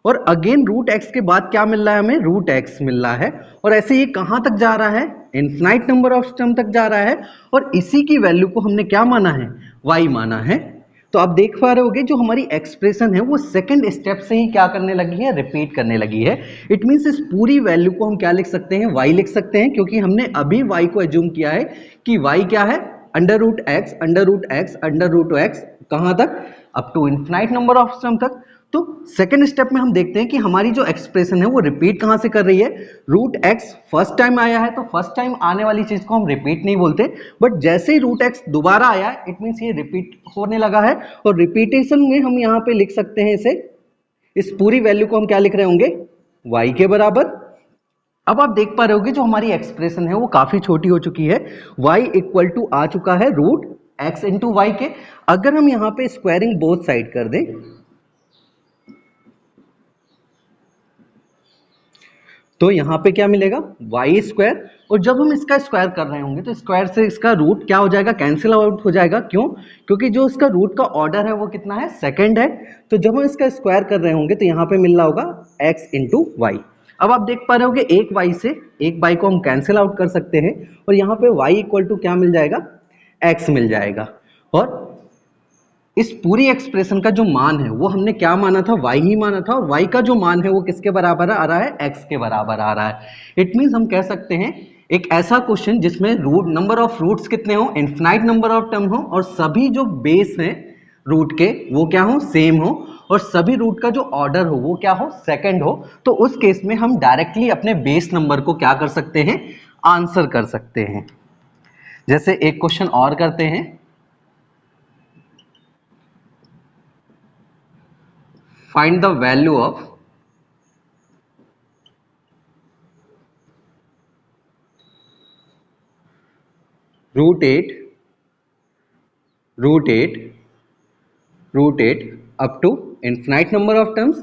S1: और अगेन रूट एक्स के बाद क्या मिल रहा है हमें, रूट एक्स मिल रहा है। और ऐसे ये कहां तक जा रहा है, इनफाइनाइट नंबर ऑफ टर्म तक जा रहा है और इसी की वैल्यू को हमने क्या माना है, y माना है। तो आप देख पा रहे होगे जो हमारी एक्सप्रेशन है वो सेकंड स्टेप से ही क्या करने लगी है, रिपीट करने लगी है। इट मींस इस पूरी वैल्यू को हम क्या लिख सकते हैं, y लिख सकते हैं क्योंकि हमने अभी y को एज्यूम किया है कि y क्या है, under root x under root x under root x कहां तक, up to infinite number of term तक। तो सेकंड स्टेप में हम देखते हैं कि हमारी जो एक्सप्रेशन है वो रिपीट कहां से कर रही है, रूट एक्स फर्स्ट टाइम आया है तो फर्स्ट टाइम आने वाली चीज को हम रिपीट नहीं बोलते। बट जैसे ही रूट एक्स दोबारा आया है इट मींस ये रिपीट होने लगा है और रिपीटेशन में हम यहां पे लिख सकते हैं इसे, इस पूरी वैल्यू को हम क्या लिख रहे होंगे, y के बराबर। अब आप देख पा रहे होगे जो हमारी एक्सप्रेशन है वो काफी छोटी हो चुकी है, y इक्वल टू आ चुका है रूट x इंटू वाई के। अगर हम यहाँ पे स्क्वायरिंग बोथ साइड कर दें तो यहाँ पे क्या मिलेगा वाई स्क्वायर, और जब हम इसका स्क्वायर कर रहे होंगे तो स्क्वायर से इसका रूट क्या हो जाएगा, कैंसिल आउट हो जाएगा। क्यों? क्योंकि जो इसका रूट का ऑर्डर है वो कितना है, सेकंड है। तो जब हम इसका स्क्वायर कर रहे होंगे तो यहाँ पे मिल रहा होगा x इंटू वाई। अब आप देख पा रहे होगे एक y से एक y को हम कैंसिल आउट कर सकते हैं, और यहाँ पे y इक्वल टू क्या मिल जाएगा, x मिल जाएगा। और इस पूरी एक्सप्रेशन का जो मान है वो हमने क्या माना था, y ही माना था, और y का जो मान है वो किसके बराबर आ रहा है, x के बराबर आ रहा है। इट मींस हम कह सकते हैं एक ऐसा क्वेश्चन जिसमें रूट नंबर ऑफ रूट्स कितने हो, इनफिनाइट नंबर ऑफ टर्म हो, और सभी जो बेस हैं रूट के वो क्या हो, सेम हो, और सभी रूट का जो ऑर्डर हो वो क्या हो, सेकंड हो। तो उस केस में हम डायरेक्टली अपने बेस नंबर को क्या कर सकते हैं, आंसर कर सकते हैं। जैसे एक क्वेश्चन और करते हैं, find the value of root 8 up to infinite number of terms।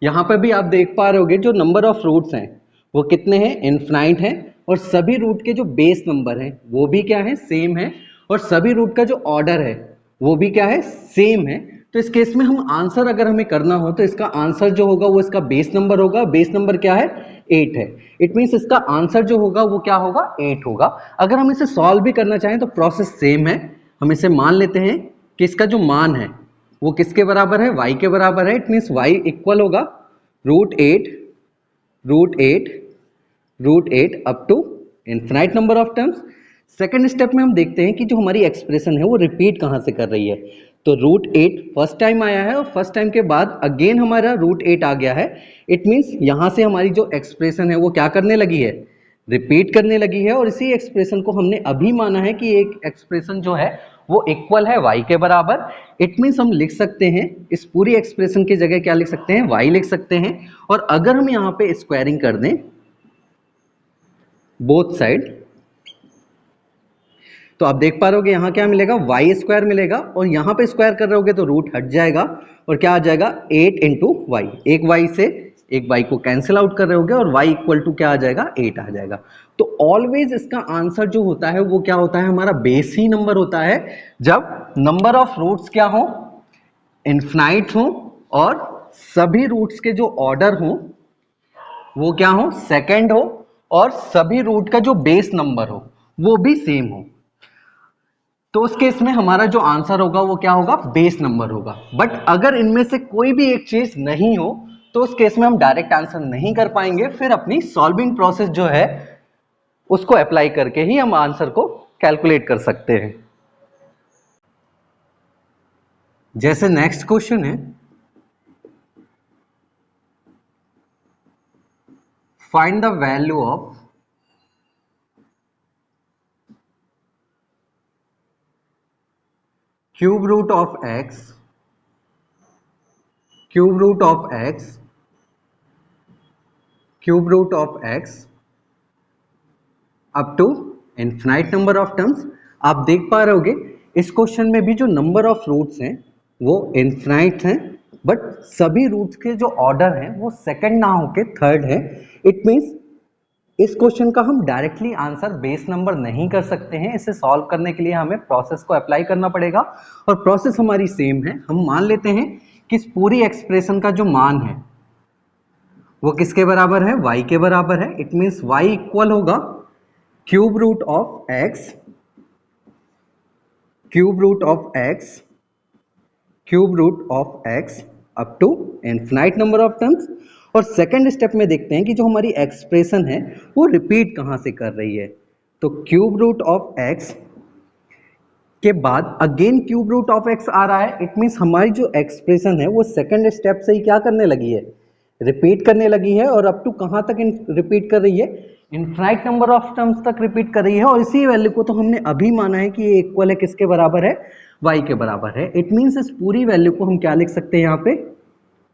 S1: यहाँ पर भी आप देख पा रहे होगे जो नंबर ऑफ रूट्स हैं वो कितने हैं, इनफिनाइट हैं, और सभी रूट के जो बेस नंबर हैं वो भी क्या है, सेम है, और सभी रूट का जो ऑर्डर है वो भी क्या है, सेम है। तो इस केस में हम आंसर अगर हमें करना हो तो इसका आंसर जो होगा वो इसका बेस नंबर होगा, बेस नंबर क्या है, 8 है। इट मींस इसका आंसर जो होगा वो क्या होगा, 8 होगा। अगर हम इसे सॉल्व भी करना चाहें तो प्रोसेस सेम है। हम इसे मान लेते हैं कि इसका जो मान है वो किसके बराबर है, y के बराबर है। इट मींस y इक्वल होगा root eight up to infinite number of terms. Second step में हम देखते हैं कि जो हमारी एक्सप्रेशन है वो रिपीट कहां से कर रही है। तो रूट 8 फर्स्ट टाइम आया है, और फर्स्ट टाइम के बाद अगेन हमारा रूट 8 आ गया है। इट मींस यहां से हमारी जो एक्सप्रेशन है वो क्या करने लगी है, रिपीट करने लगी है। और इसी एक्सप्रेशन को हमने अभी माना है कि एक एक्सप्रेशन जो है वो इक्वल है y के बराबर। इट मींस हम लिख सकते हैं इस पूरी एक्सप्रेशन की जगह क्या लिख सकते हैं, y लिख सकते हैं। और अगर हम यहाँ पे स्क्वायरिंग कर दें बोथ साइड तो आप देख पा रहे हो यहाँ क्या मिलेगा, वाई स्क्वायर मिलेगा, और यहाँ पे स्क्वायर कर रहे होगे तो रूट हट जाएगा और क्या आ जाएगा, 8 इंटू वाई। एक वाई से एक वाई को कैंसिल आउट कर रहे होगे और y इक्वल टू क्या आ जाएगा, 8 आ जाएगा। तो ऑलवेज इसका आंसर जो होता है वो क्या होता है, हमारा बेस ही नंबर होता है जब नंबर ऑफ रूट्स क्या हो, इनफिनाइट हो, और सभी रूट्स के जो ऑर्डर हो वो क्या हो, सेकंड हो, और सभी रूट का जो बेस नंबर हो वो भी सेम हो। तो उस केस में हमारा जो आंसर होगा वो क्या होगा, बेस नंबर होगा। बट अगर इनमें से कोई भी एक चीज नहीं हो तो उस केस में हम डायरेक्ट आंसर नहीं कर पाएंगे, फिर अपनी सॉल्विंग प्रोसेस जो है उसको अप्लाई करके ही हम आंसर को कैलकुलेट कर सकते हैं। जैसे नेक्स्ट क्वेश्चन है, find the value of cube root of x up to infinite number of terms. आप देख पा रहे होगे इस क्वेश्चन में भी जो नंबर ऑफ रूट्स हैं वो इनफिनाइट हैं, बट सभी रूट्स के जो ऑर्डर हैं वो सेकंड ना होके थर्ड है। इट मींस इस क्वेश्चन का हम डायरेक्टली आंसर बेस नंबर नहीं कर सकते हैं। इसे सॉल्व करने के लिए हमें प्रोसेस को अप्लाई करना पड़ेगा, और प्रोसेस हमारी सेम है। हम मान लेते हैं कि इस पूरी एक्सप्रेशन का जो मान है वो किसके बराबर है, y के बराबर है। इट मींस y इक्वल होगा cube root of x up to infinite number of terms. और सेकंड स्टेप में देखते हैं कि जो हमारी एक्सप्रेशन है वो रिपीट कहां से कर रही है। तो क्यूब रूट ऑफ x के बाद again cube root of x आ रहा है। इट मींस हमारी जो एक्सप्रेशन है वो सेकंड स्टेप से ही क्या करने लगी है, रिपीट करने लगी है। और अप टू कहां तक रिपीट कर रही है, इनफिनाइट नंबर ऑफ टर्म्स तक रिपीट कर रही है। और इसी वैल्यू को तो हमने अभी माना है कि ये इक्वल है किसके बराबर है, y के बराबर है। इट मींस इस पूरी वैल्यू को हम क्या लिख सकते हैं, यहाँ पे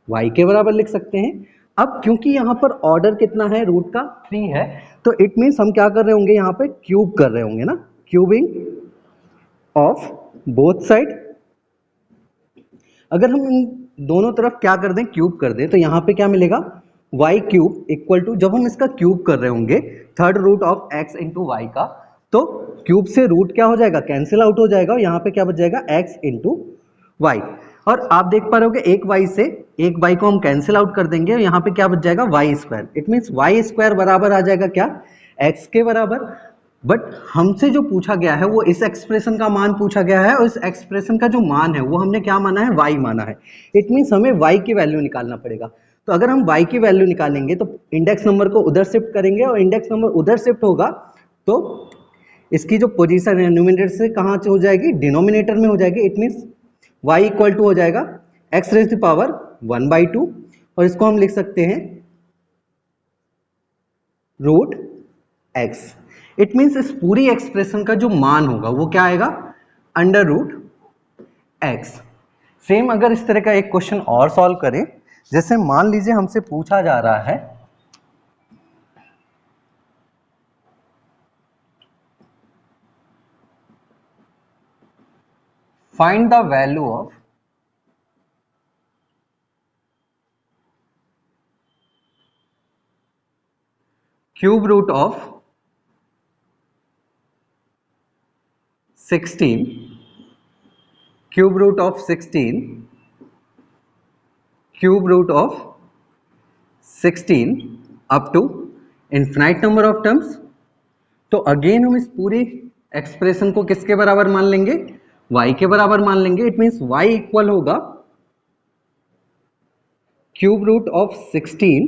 S1: y के बराबर लिख सकते हैं। अब क्योंकि यहाँ पर ऑर्डर कितना है, रूट का 3 है, तो इट मींस हम क्या कर रहे होंगे, यहाँ पे क्यूब कर रहे होंगे ना, क्यूबिंग ऑफ बोथ साइड। अगर हम इन दोनों तरफ क्या कर दें, क्यूब कर दें, तो यहाँ पे क्या मिलेगा, y क्यूब इक्वल टू, जब हम इसका क्यूब कर रहे होंगे third root of x into y का, तो क्यूब से रूट क्या हो जाएगा, कैंसिल आउट हो जाएगा, और यहाँ पे क्या बच जाएगा, x इंटू वाई। और आप देख पा रहे होगे एक y से एक y को हम कैंसिल आउट कर देंगे, और यहाँ पे क्या बच जाएगा, y square. It means y square बराबर आ जाएगा क्या, x के बराबर। बट हमसे जो पूछा गया है वो इस एक्सप्रेशन का मान पूछा गया है, और इस एक्सप्रेशन का जो मान है वो हमने क्या माना है, y माना है। इट मीन्स हमें y की वैल्यू निकालना पड़ेगा। तो अगर हम y की वैल्यू निकालेंगे तो इंडेक्स नंबर को उधर शिफ्ट करेंगे, और इंडेक्स नंबर उधर शिफ्ट होगा तो इसकी जो पोजीशन है न्यूमरेटर से कहाँ से हो जाएगी, डिनोमिनेटर में हो जाएगी। It means y equal to हो जाएगा x रेज़ टू पावर 1/2, और इसको हम लिख सकते हैं रूट x। इट मीन्स इस पूरी एक्सप्रेशन का जो मान होगा वो क्या आएगा, अंडर रूट x। सेम अगर इस तरह का एक क्वेश्चन और सॉल्व करें, जैसे मान लीजिए हमसे पूछा जा रहा है find the value of cube root of 16, cube root of 16, cube root of 16 up to infinite number of terms. तो अगेन हम इस पूरी एक्सप्रेशन को किसके बराबर मान लेंगे, y के बराबर मान लेंगे। इट मीन्स y इक्वल होगा क्यूब रूट ऑफ 16,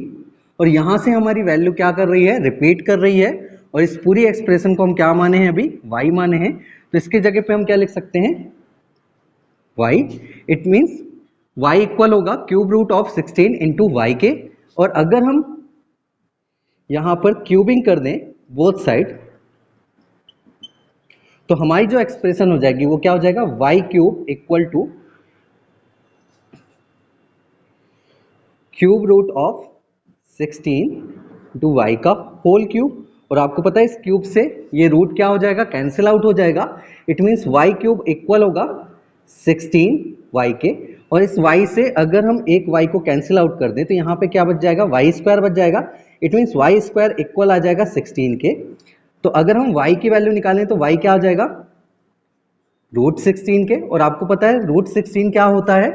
S1: और यहां से हमारी वैल्यू क्या कर रही है, रिपीट कर रही है, और इस पूरी एक्सप्रेशन को हम क्या माने हैं, अभी y माने हैं। तो इसकी जगह पे हम क्या लिख सकते हैं, y। It means y equal होगा cube root of 16 into y के, और अगर हम यहां पर क्यूबिंग कर दें बोथ साइड, तो हमारी जो एक्सप्रेशन हो जाएगी वो क्या हो जाएगा, y cube equal to cube root of 16 to y का होल क्यूब। और आपको पता है इस क्यूब से ये रूट क्या हो जाएगा, कैंसिल आउट हो जाएगा। It means y cube equal होगा 16 y के, और इस y से अगर हम एक y को कैंसिल आउट कर दें तो यहाँ पे क्या बच जाएगा, y स्क्वायर बच जाएगा। It means y square equal आ जाएगा 16 के। तो अगर हम y की वैल्यू निकालें तो y क्या आ जाएगा, रूट 16 के, और आपको पता है रूट 16 क्या होता है,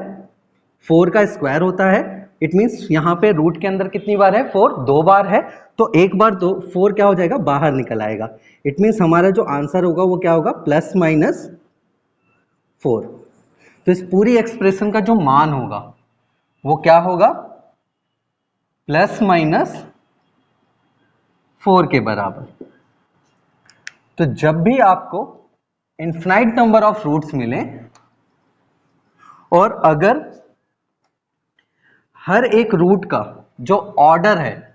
S1: 4 का स्क्वायर होता है। इट मीन्स यहाँ पे रूट के अंदर कितनी बार है, 4 दो बार है, तो एक बार दो 4 क्या हो जाएगा, बाहर निकल आएगा। इट मीन्स हमारा जो आंसर होगा वो क्या होगा, प्लस माइनस 4। तो इस पूरी एक्सप्रेशन का जो मान होगा वो क्या होगा, प्लस माइनस 4 के बराबर। तो जब भी आपको इनफिनाइट नंबर ऑफ रूट्स मिले और अगर हर एक रूट का जो ऑर्डर है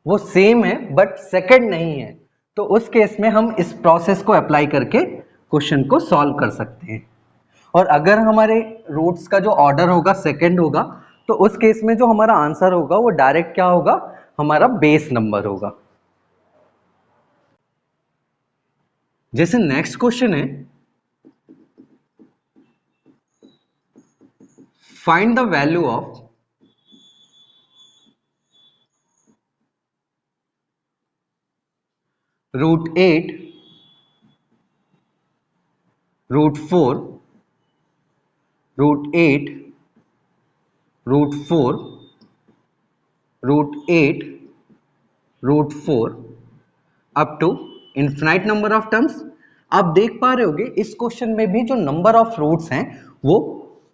S1: वो सेम है बट सेकंड नहीं है, तो उस केस में हम इस प्रोसेस को अप्लाई करके क्वेश्चन को सॉल्व कर सकते हैं। और अगर हमारे रूट्स का जो ऑर्डर होगा सेकंड होगा, तो उस केस में जो हमारा आंसर होगा वो डायरेक्ट क्या होगा, हमारा बेस नंबर होगा। जैसे नेक्स्ट क्वेश्चन है, find the value of root 8, root 4, root 8, root 4, root 8, root 4 up to infinite number of terms. आप देख पा रहे होगे इस क्वेश्चन में भी जो नंबर ऑफ रूट्स हैं वो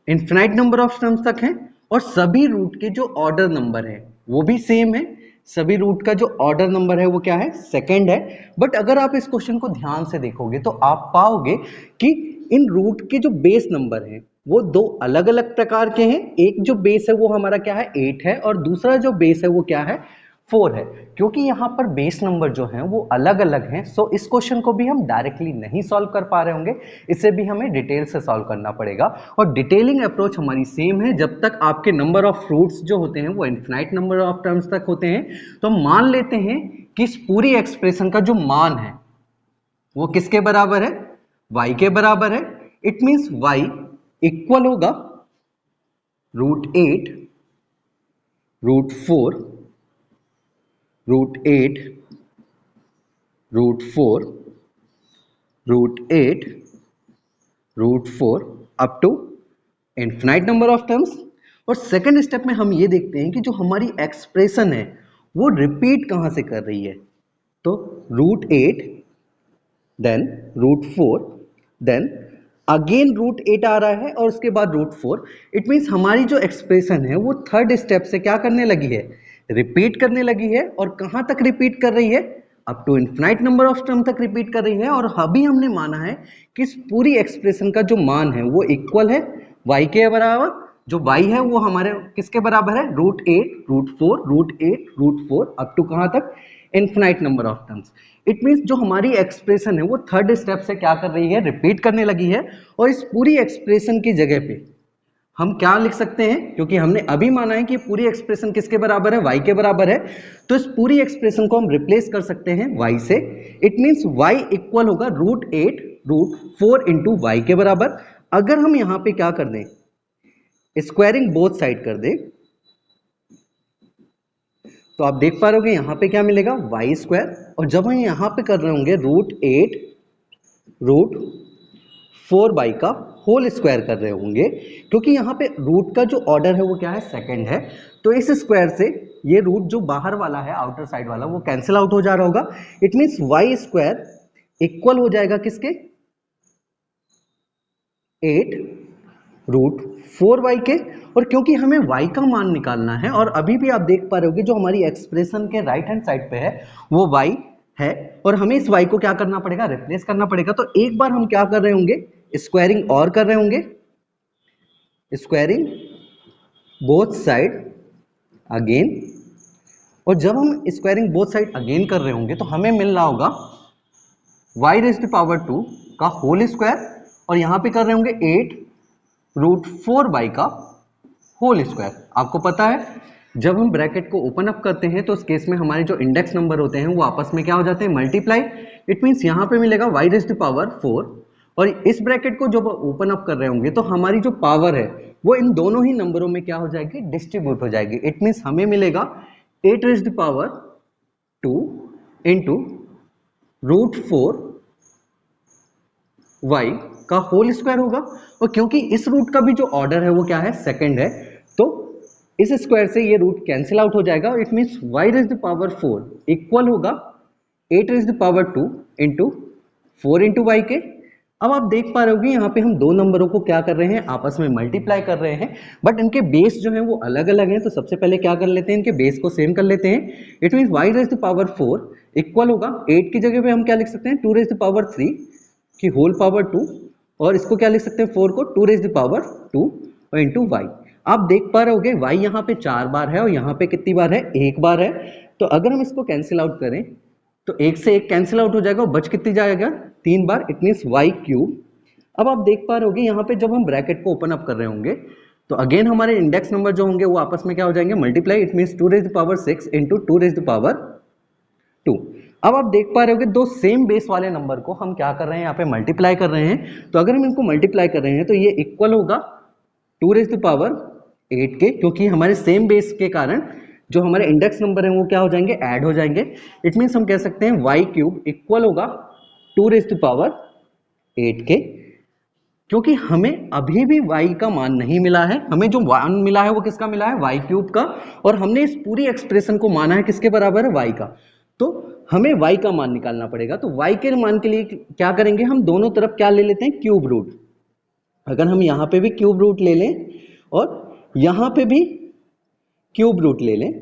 S1: इनफिनाइट नंबर ऑफ टर्म्स तक हैं, और सभी रूट के जो ऑर्डर नंबर है वो भी सेम है। सभी रूट का जो ऑर्डर नंबर है वो क्या है, सेकंड है। बट अगर आप इस क्वेश्चन को ध्यान से देखोगे तो आप पाओगे कि इन रूट के जो बेस नंबर हैं वो दो अलग अलग प्रकार के हैं। एक जो बेस है वो हमारा क्या है, 8 है, और दूसरा जो बेस है वो क्या है, 4 है। क्योंकि यहाँ पर बेस नंबर जो हैं वो अलग अलग हैं, सो इस क्वेश्चन को भी हम डायरेक्टली नहीं सॉल्व कर पा रहे होंगे, इसे भी हमें डिटेल से सॉल्व करना पड़ेगा। और डिटेलिंग अप्रोच हमारी सेम है, जब तक आपके नंबर ऑफ रूट्स जो होते हैं वो इनफिनाइट नंबर ऑफ टर्म्स तक होते हैं, तो हम मान लेते हैं कि इस पूरी एक्सप्रेशन का जो मान है वो किसके बराबर है, y के बराबर है। इट मीन्स y इक्वल होगा √8 √4 √8 √4 √8 √4 up to infinite number of terms. और सेकेंड स्टेप में हम ये देखते हैं कि जो हमारी एक्सप्रेशन है वो रिपीट कहां से कर रही है। तो √8 देन √4 देन अगेन √8 आ रहा है और उसके बाद √4। इट मीन्स हमारी जो एक्सप्रेशन है वो थर्ड स्टेप से क्या करने लगी है, रिपीट करने लगी है। और कहां तक रिपीट कर रही है, up to infinite number of term तक रिपीट कर रही है। और अभी हमने माना है कि इस पूरी एक्सप्रेशन का जो मान है वो इक्वल है y के बराबर। जो y है वो हमारे किसके बराबर है, √8 √4 √8 √4 अप टू कहां तक, infinite number of terms. It means जो हमारी एक्सप्रेशन है वो थर्ड स्टेप से क्या कर रही है, रिपीट करने लगी है। और इस पूरी एक्सप्रेशन की जगह पे हम क्या लिख सकते हैं, क्योंकि हमने अभी माना है कि पूरी एक्सप्रेशन किसके बराबर है, y के बराबर है, तो इस पूरी एक्सप्रेशन को हम रिप्लेस कर सकते हैं y से। इट मीन्स y इक्वल होगा √8 √4 इंटू y के बराबर। अगर हम यहां पे क्या कर दें, स्क्वायरिंग बोथ साइड कर दें, तो आप देख पा रहे होगे यहां पे क्या मिलेगा, वाई स्क्वायर। और जब हम यहां पे कर रहे होंगे √8 √4 का होल स्क्वायर कर रहे होंगे, क्योंकि यहाँ पे रूट का जो ऑर्डर है वो क्या है, सेकंड है। तो इस स्क्वायर से ये रूट जो बाहर वाला है, आउटर साइड वाला, वो कैंसिल आउट हो जा रहा होगा। It means y square equal हो जाएगा किसके, 8 √4y के। और क्योंकि हमें y का मान निकालना है, और अभी भी आप देख पा रहे होगे जो हमारी एक्सप्रेशन के राइट हैंड साइड पे है वो y है, और हमें इस y को क्या करना पड़ेगा, रिप्लेस करना पड़ेगा। तो एक बार हम क्या कर रहे होंगे, स्क्वायरिंग और कर रहे होंगे, स्क्वायरिंग बोथ साइड अगेन। और जब हम स्क्वायरिंग बोथ साइड अगेन कर रहे होंगे तो हमें मिल रहा होगा y⁻² का होल स्क्वायर, और यहां पे कर रहे होंगे 8 √4y का होल स्क्वायर। आपको पता है जब हम ब्रैकेट को ओपन अप करते हैं तो उस केस में हमारे जो इंडेक्स नंबर होते हैं वो आपस में क्या हो जाते हैं, मल्टीप्लाई। इट मीन्स यहां पे मिलेगा y⁻4, और इस ब्रैकेट को जब ओपन अप कर रहे होंगे तो हमारी जो पावर है वो इन दोनों ही नंबरों में क्या हो जाएगी, डिस्ट्रीब्यूट हो जाएगी। इट मीन्स हमें मिलेगा 8⁻² इंटू √4y का होल स्क्वायर होगा। और क्योंकि इस रूट का भी जो ऑर्डर है वो क्या है, सेकंड है, तो इस स्क्वायर से ये रूट कैंसिल आउट हो जाएगा। इट मीन्स y⁻4 इक्वल होगा 8⁻² इंटू 4 इंटू वाई के। अब आप देख पा रहे होगे यहाँ पे हम दो नंबरों को क्या कर रहे हैं, आपस में मल्टीप्लाई कर रहे हैं, बट इनके बेस जो है वो अलग अलग हैं। तो सबसे पहले क्या कर लेते हैं, इनके बेस को सेम कर लेते हैं। इट मीन्स y⁻4 इक्वल होगा 8 की जगह पे हम क्या लिख सकते हैं, 2⁻3 की होल पावर 2, और इसको क्या लिख सकते हैं, 4 को 2⁻2 और इंटू वाई। आप देख पा रहे होगे y यहाँ पे 4 बार है और यहाँ पे कितनी बार है, 1 बार है। तो अगर हम इसको कैंसिल आउट करें तो 1 से 1 कैंसिल आउट हो जाएगा और बच कितनी जाएगा, 3 बार। It means y³। अब आप देख पा रहे होगे यहाँ पे जब हम ब्रैकेट को ओपन अप कर रहे होंगे तो अगेन हमारे इंडेक्स नंबर जो होंगे वो आपस में क्या हो जाएंगे, मल्टीप्लाई। It means 2⁻6 into 2⁻2। अब आप देख पा रहे होगे दो सेम बेस वाले नंबर को हम क्या कर रहे हैं, यहाँ पे मल्टीप्लाई कर रहे हैं। तो अगर हम इनको मल्टीप्लाई कर रहे हैं तो ये इक्वल होगा 2⁸ के, क्योंकि हमारे सेम बेस के कारण जो हमारे इंडेक्स नंबर है वो क्या हो जाएंगे, ऐड हो जाएंगे। इट मीन्स हम कह सकते हैं y³ इक्वल होगा 2⁸ के, क्योंकि हमें अभी भी y का मान नहीं मिला है। हमें जो मान मिला है वो किसका मिला है, y³ का, और हमने इस पूरी एक्सप्रेशन को माना है किसके बराबर है, y का। तो हमें y का मान निकालना पड़ेगा। तो y के मान के लिए क्या करेंगे, हम दोनों तरफ क्या ले लेते हैं, क्यूब रूट। अगर हम यहां पे भी क्यूब रूट ले लें और यहां पे भी क्यूब रूट ले लें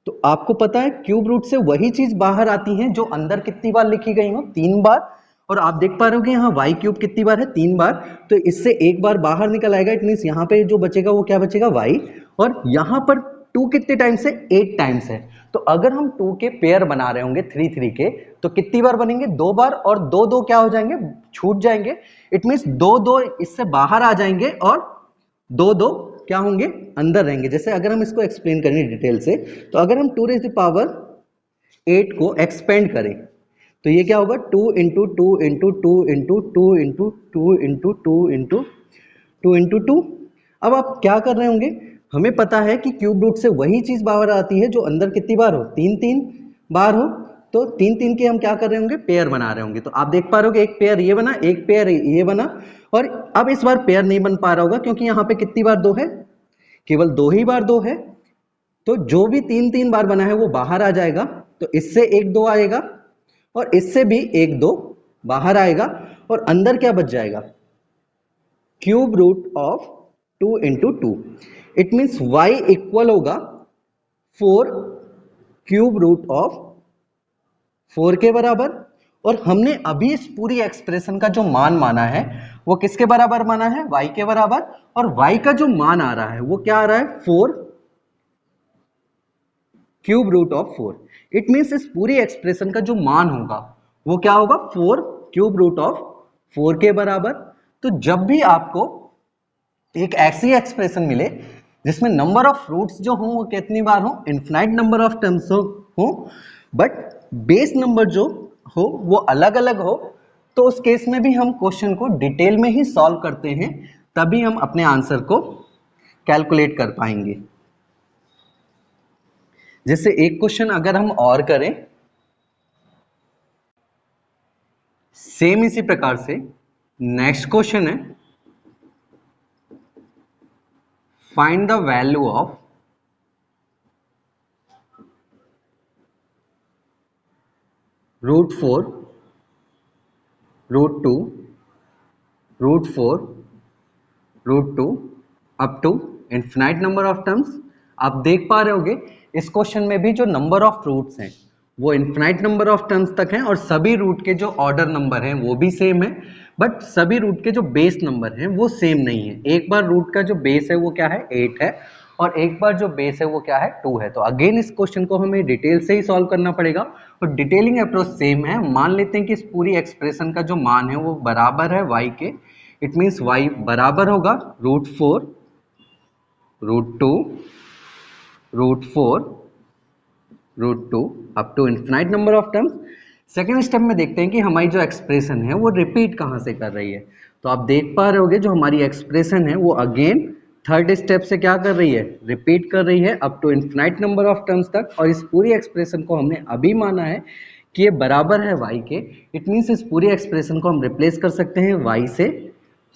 S1: तो आपको पता है क्यूब रूट से वही चीज बाहर आती है जो अंदर कितनी बार लिखी गई हो, 3 बार। और आप देख पा रहे हो कि यहाँ y³ कितनी बार है, 3 बार। तो इससे एक बार बाहर निकल आएगा। इट मीन्स यहाँ पे जो बचेगा वो क्या बचेगा, y। और यहाँ पर 2 कितने टाइम्स है, 8 टाइम्स है। तो अगर हम 2 के पेयर बना रहे होंगे 3 के, तो कितनी बार बनेंगे, 2 बार। और 2 क्या हो जाएंगे, छूट जाएंगे। इट मीन्स 2 इससे बाहर आ जाएंगे और 2 क्या होंगे, अंदर रहेंगे। जैसे अगर हम इसको एक्सप्लेन करें डिटेल से, तो अगर हम 2⁸ को एक्सपेंड करें तो ये क्या होगा 2 into 2 into 2 into 2 into 2 into 2 into 2 into 2। अब आप क्या कर रहे होंगे, हमें पता है कि क्यूब रूट से वही चीज बाहर आती है जो अंदर कितनी बार हो, 3 बार हो। तो 3 के हम क्या कर रहे होंगे, पेयर बना रहे होंगे। तो आप देख पा रहे हो एक पेयर ये बना, एक पेयर ये बना, और अब इस बार पेयर नहीं बन पा रहा होगा क्योंकि यहाँ पे कितनी बार 2 है, केवल 2 ही बार 2 है। तो जो भी 3 बार बना है वो बाहर आ जाएगा। तो इससे 1 2 आएगा और इससे भी 1 2 बाहर आएगा, और अंदर क्या बच जाएगा, cube root of 2 into 2। It means y equal होगा 4 क्यूब रूट ऑफ 4 के बराबर। और हमने अभी इस पूरी एक्सप्रेशन का जो मान माना है वो किसके बराबर माना है, y के बराबर। और y का जो मान आ रहा है वो क्या आ रहा है, 4 cube root of 4। It means इस पूरी एक्सप्रेशन का जो मान होगा वो क्या होगा, 4 क्यूब रूट ऑफ 4 के बराबर। तो जब भी आपको एक ऐसी एक्सप्रेशन मिले जिसमें नंबर ऑफ रूट्स जो हो वो कितनी बार हो, इनफिनाइट नंबर ऑफ टर्म्स हो, बट बेस नंबर जो हो वो अलग अलग हो, तो उस केस में भी हम क्वेश्चन को डिटेल में ही सॉल्व करते हैं, तभी हम अपने आंसर को कैलकुलेट कर पाएंगे। जैसे एक क्वेश्चन अगर हम और करें सेम इसी प्रकार से, नेक्स्ट क्वेश्चन है find the value of √4 √2 √4 √2 up to infinite number of terms. आप देख पा रहे होगे इस क्वेश्चन में भी जो नंबर ऑफ रूट्स हैं वो इनफिनाइट नंबर ऑफ टर्म्स तक हैं, और सभी रूट के जो ऑर्डर नंबर हैं वो भी सेम है, बट सभी रूट के जो बेस नंबर हैं वो सेम नहीं है। एक बार रूट का जो बेस है वो क्या है, 8 है, और एक बार जो बेस है वो क्या है, 2 है। तो अगेन इस क्वेश्चन को हमें डिटेल से ही सॉल्व करना पड़ेगा, और डिटेलिंग अप्रोच सेम है। मान लेते हैं कि इस पूरी एक्सप्रेशन का जो मान है वो बराबर है y के। इट मीन्स y बराबर होगा √4 √2 √4 √2 up to infinite number of terms. Second step में देखते हैं कि हमारी जो एक्सप्रेशन है वो रिपीट कहाँ से कर रही है। तो आप देख पा रहे होगे जो हमारी एक्सप्रेशन है वो अगेन थर्ड स्टेप से क्या कर रही है, रिपीट कर रही है up to infinite number of terms तक। और इस पूरी एक्सप्रेशन को हमने अभी माना है कि ये बराबर है y के। इट मीन्स इस पूरी एक्सप्रेशन को हम रिप्लेस कर सकते हैं y से।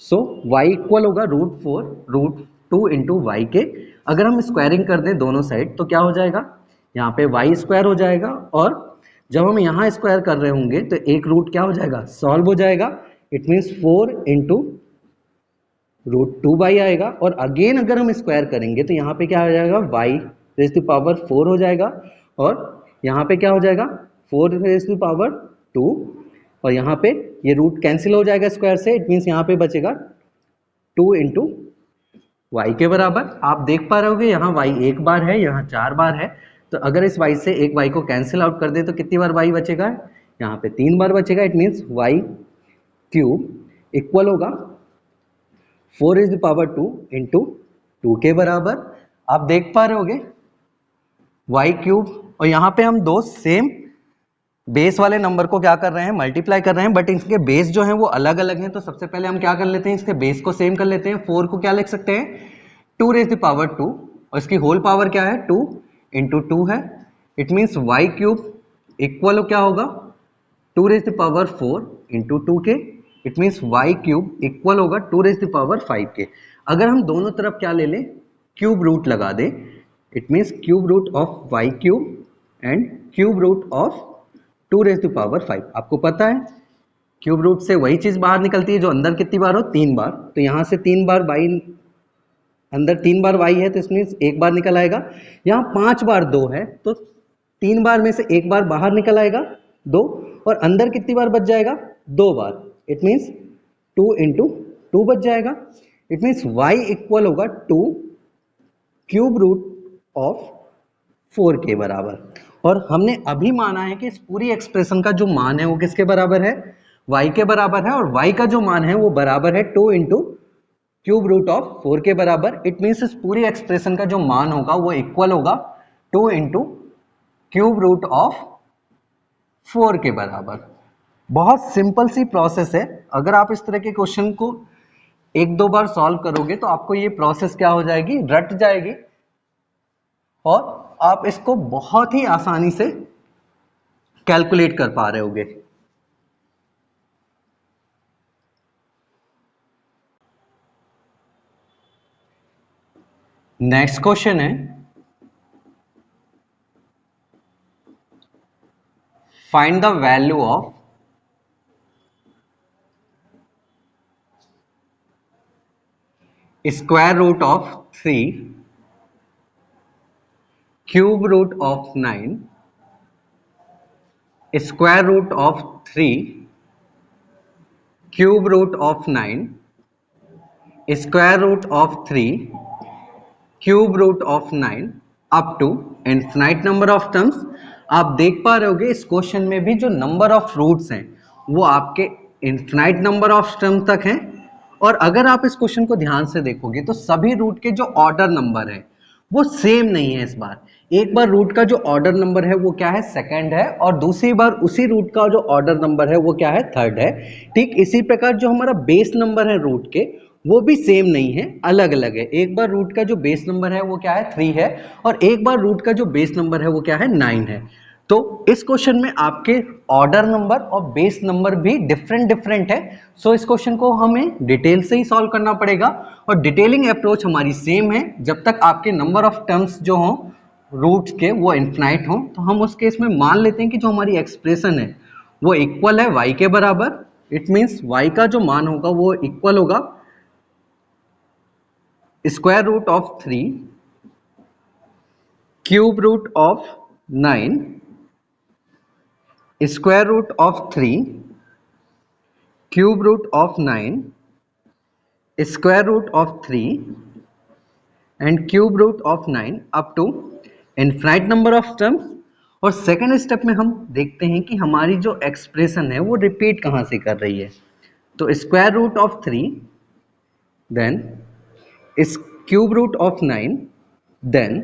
S1: सो y इक्वल होगा √4 √2 इंटू वाई के। अगर हम स्क्वायरिंग कर दें दोनों साइड तो क्या हो जाएगा, यहाँ पे y स्क्वायर हो जाएगा, और जब हम यहाँ स्क्वायर कर रहे होंगे तो एक रूट क्या हो जाएगा, सॉल्व हो जाएगा। इट मीन्स 4 इंटू √2y आएगा, और अगेन अगर हम स्क्वायर करेंगे तो यहाँ पे क्या हो जाएगा, y रेज़ टू पावर 4 हो जाएगा, और यहाँ पे क्या हो जाएगा 4 रेज़ टू पावर 2, और यहाँ पे ये रूट कैंसिल हो जाएगा स्क्वायर से। इट मीन्स यहाँ पे बचेगा 2 इंटू वाई के बराबर। आप देख पा रहे होगे यहाँ y एक बार है, यहाँ 4 बार है, तो अगर इस y से एक y को कैंसिल आउट कर दे तो कितनी बार y बचेगा, यहाँ पे 3 बार बचेगा। It means y cube equal होगा 4 रेज़ टू पावर 2 इंटू 2 के बराबर। आप देख पा रहे होगे y क्यूब, और यहाँ पे हम दो सेम बेस वाले नंबर को क्या कर रहे हैं, मल्टीप्लाई कर रहे हैं, बट इनके बेस जो हैं वो अलग अलग हैं। तो सबसे पहले हम क्या कर लेते हैं, इसके बेस को सेम कर लेते हैं। 4 को क्या लिख सकते हैं, 2 रेज़ टू पावर 2, और इसकी होल पावर क्या है, 2 इंटू 2 है। It means y cube equal क्या होगा 2 रेज़ टू पावर 4 इंटू 2 के। It means y cube equal होगा 2 रेज़ टू पावर 5 के। अगर हम दोनों तरफ क्या ले लें, क्यूब रूट लगा दें, it means cube root of y cube and cube root of 2 raise to power 5। आपको पता है क्यूब रूट से वही चीज बाहर निकलती है जो अंदर कितनी बार हो, 3 बार। तो यहां से 3 बार y, अंदर 3 बार y है तो इसमें एक बार निकल आएगा। यहाँ 5 बार 2 है तो 3 बार में से एक बार बाहर निकल आएगा 2, और अंदर कितनी बार बच जाएगा, 2 बार। इट मीन्स 2 इंटू 2 बच जाएगा। इट मीन्स y इक्वल होगा 2 क्यूब रूट ऑफ 4 के बराबर। और हमने अभी माना है कि इस पूरी एक्सप्रेशन का जो मान है वो किसके बराबर है, y के बराबर है, और y का जो मान है वो बराबर है 2 इंटू क्यूब रूट ऑफ 4 के बराबर। इट मीन्स इस पूरी एक्सप्रेशन का जो मान होगा वो इक्वल होगा 2 इंटू क्यूब रूट ऑफ 4 के बराबर। बहुत सिंपल सी प्रोसेस है। अगर आप इस तरह के क्वेश्चन को एक दो बार सॉल्व करोगे तो आपको ये प्रोसेस क्या हो जाएगी, रट जाएगी और आप इसको बहुत ही आसानी से कैलकुलेट कर पा रहे होगे। नेक्स्ट क्वेश्चन है, find the value of square root of 3, cube root of 9, square root of 3, cube root of 9, square root of 3, cube root of 9 up to infinite number of terms. आप देख पा रहे होगे इस क्वेश्चन में भी जो नंबर ऑफ रूट्स हैं वो आपके इनफिनाइट नंबर ऑफ टर्म तक हैं। और अगर आप इस क्वेश्चन को ध्यान से देखोगे तो सभी रूट के जो ऑर्डर नंबर है वो सेम नहीं है। इस बार एक बार रूट का जो ऑर्डर नंबर है वो क्या है, सेकंड है, और दूसरी बार उसी रूट का जो ऑर्डर नंबर है वो क्या है, थर्ड है। ठीक इसी प्रकार जो हमारा बेस नंबर है रूट के वो भी सेम नहीं है, अलग अलग है। एक बार रूट का जो बेस नंबर है वो क्या है, 3 है, और एक बार रूट का जो बेस नंबर है वो क्या है, 9 है। तो इस क्वेश्चन में आपके ऑर्डर नंबर और बेस नंबर भी डिफरेंट डिफरेंट है। सो इस क्वेश्चन को हमें डिटेल से ही सॉल्व करना पड़ेगा और डिटेलिंग अप्रोच हमारी सेम है। जब तक आपके नंबर ऑफ टर्म्स जो हों रूट्स के वो इनफिनाइट हों तो हम उस केस में मान लेते हैं कि जो हमारी एक्सप्रेशन है वो इक्वल है y के बराबर। इट मीन्स y का जो मान होगा वो इक्वल होगा square root of 3, cube root of 9, square root of 3, cube root of 9, square root of 3 and cube root of 9 up to infinite number of terms. और सेकेंड स्टेप में हम देखते हैं कि हमारी जो एक्सप्रेशन है वो रिपीट कहाँ से कर रही है। तो स्क्वायर रूट ऑफ 3, देन इस cube root of 9, then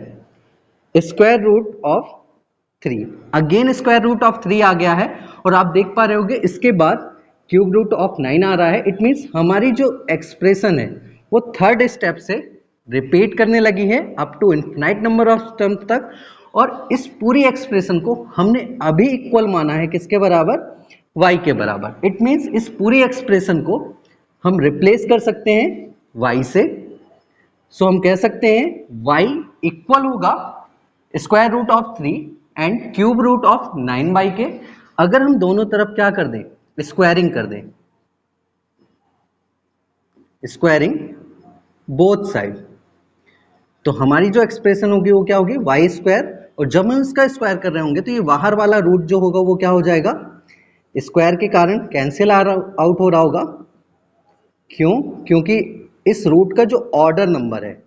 S1: square root of 3, again square root of 3 आ गया है और आप देख पा रहे होगे इसके बाद क्यूब रूट ऑफ 9 आ रहा है। इट मीन्स हमारी जो एक्सप्रेशन है वो थर्ड स्टेप से रिपीट करने लगी है up to infinite number of term तक। और इस पूरी एक्सप्रेशन को हमने अभी इक्वल माना है किसके बराबर, y के बराबर। इट मीन्स इस पूरी एक्सप्रेशन को हम रिप्लेस कर सकते हैं y से। सो हम कह सकते हैं y इक्वल होगा square root of 3 and cube root of 9 के। अगर हम दोनों तरफ क्या कर दें, स्क्वायरिंग कर दें, स्क्वायरिंग बोथ साइड, तो हमारी जो एक्सप्रेशन होगी वो क्या होगी, वाई स्क्वायर। और जब हम इसका स्क्वायर कर रहे होंगे तो ये बाहर वाला रूट जो होगा वो क्या हो जाएगा, स्क्वायर के कारण कैंसिल आउट हो रहा होगा। क्यों, क्योंकि इस रूट का जो ऑर्डर नंबर है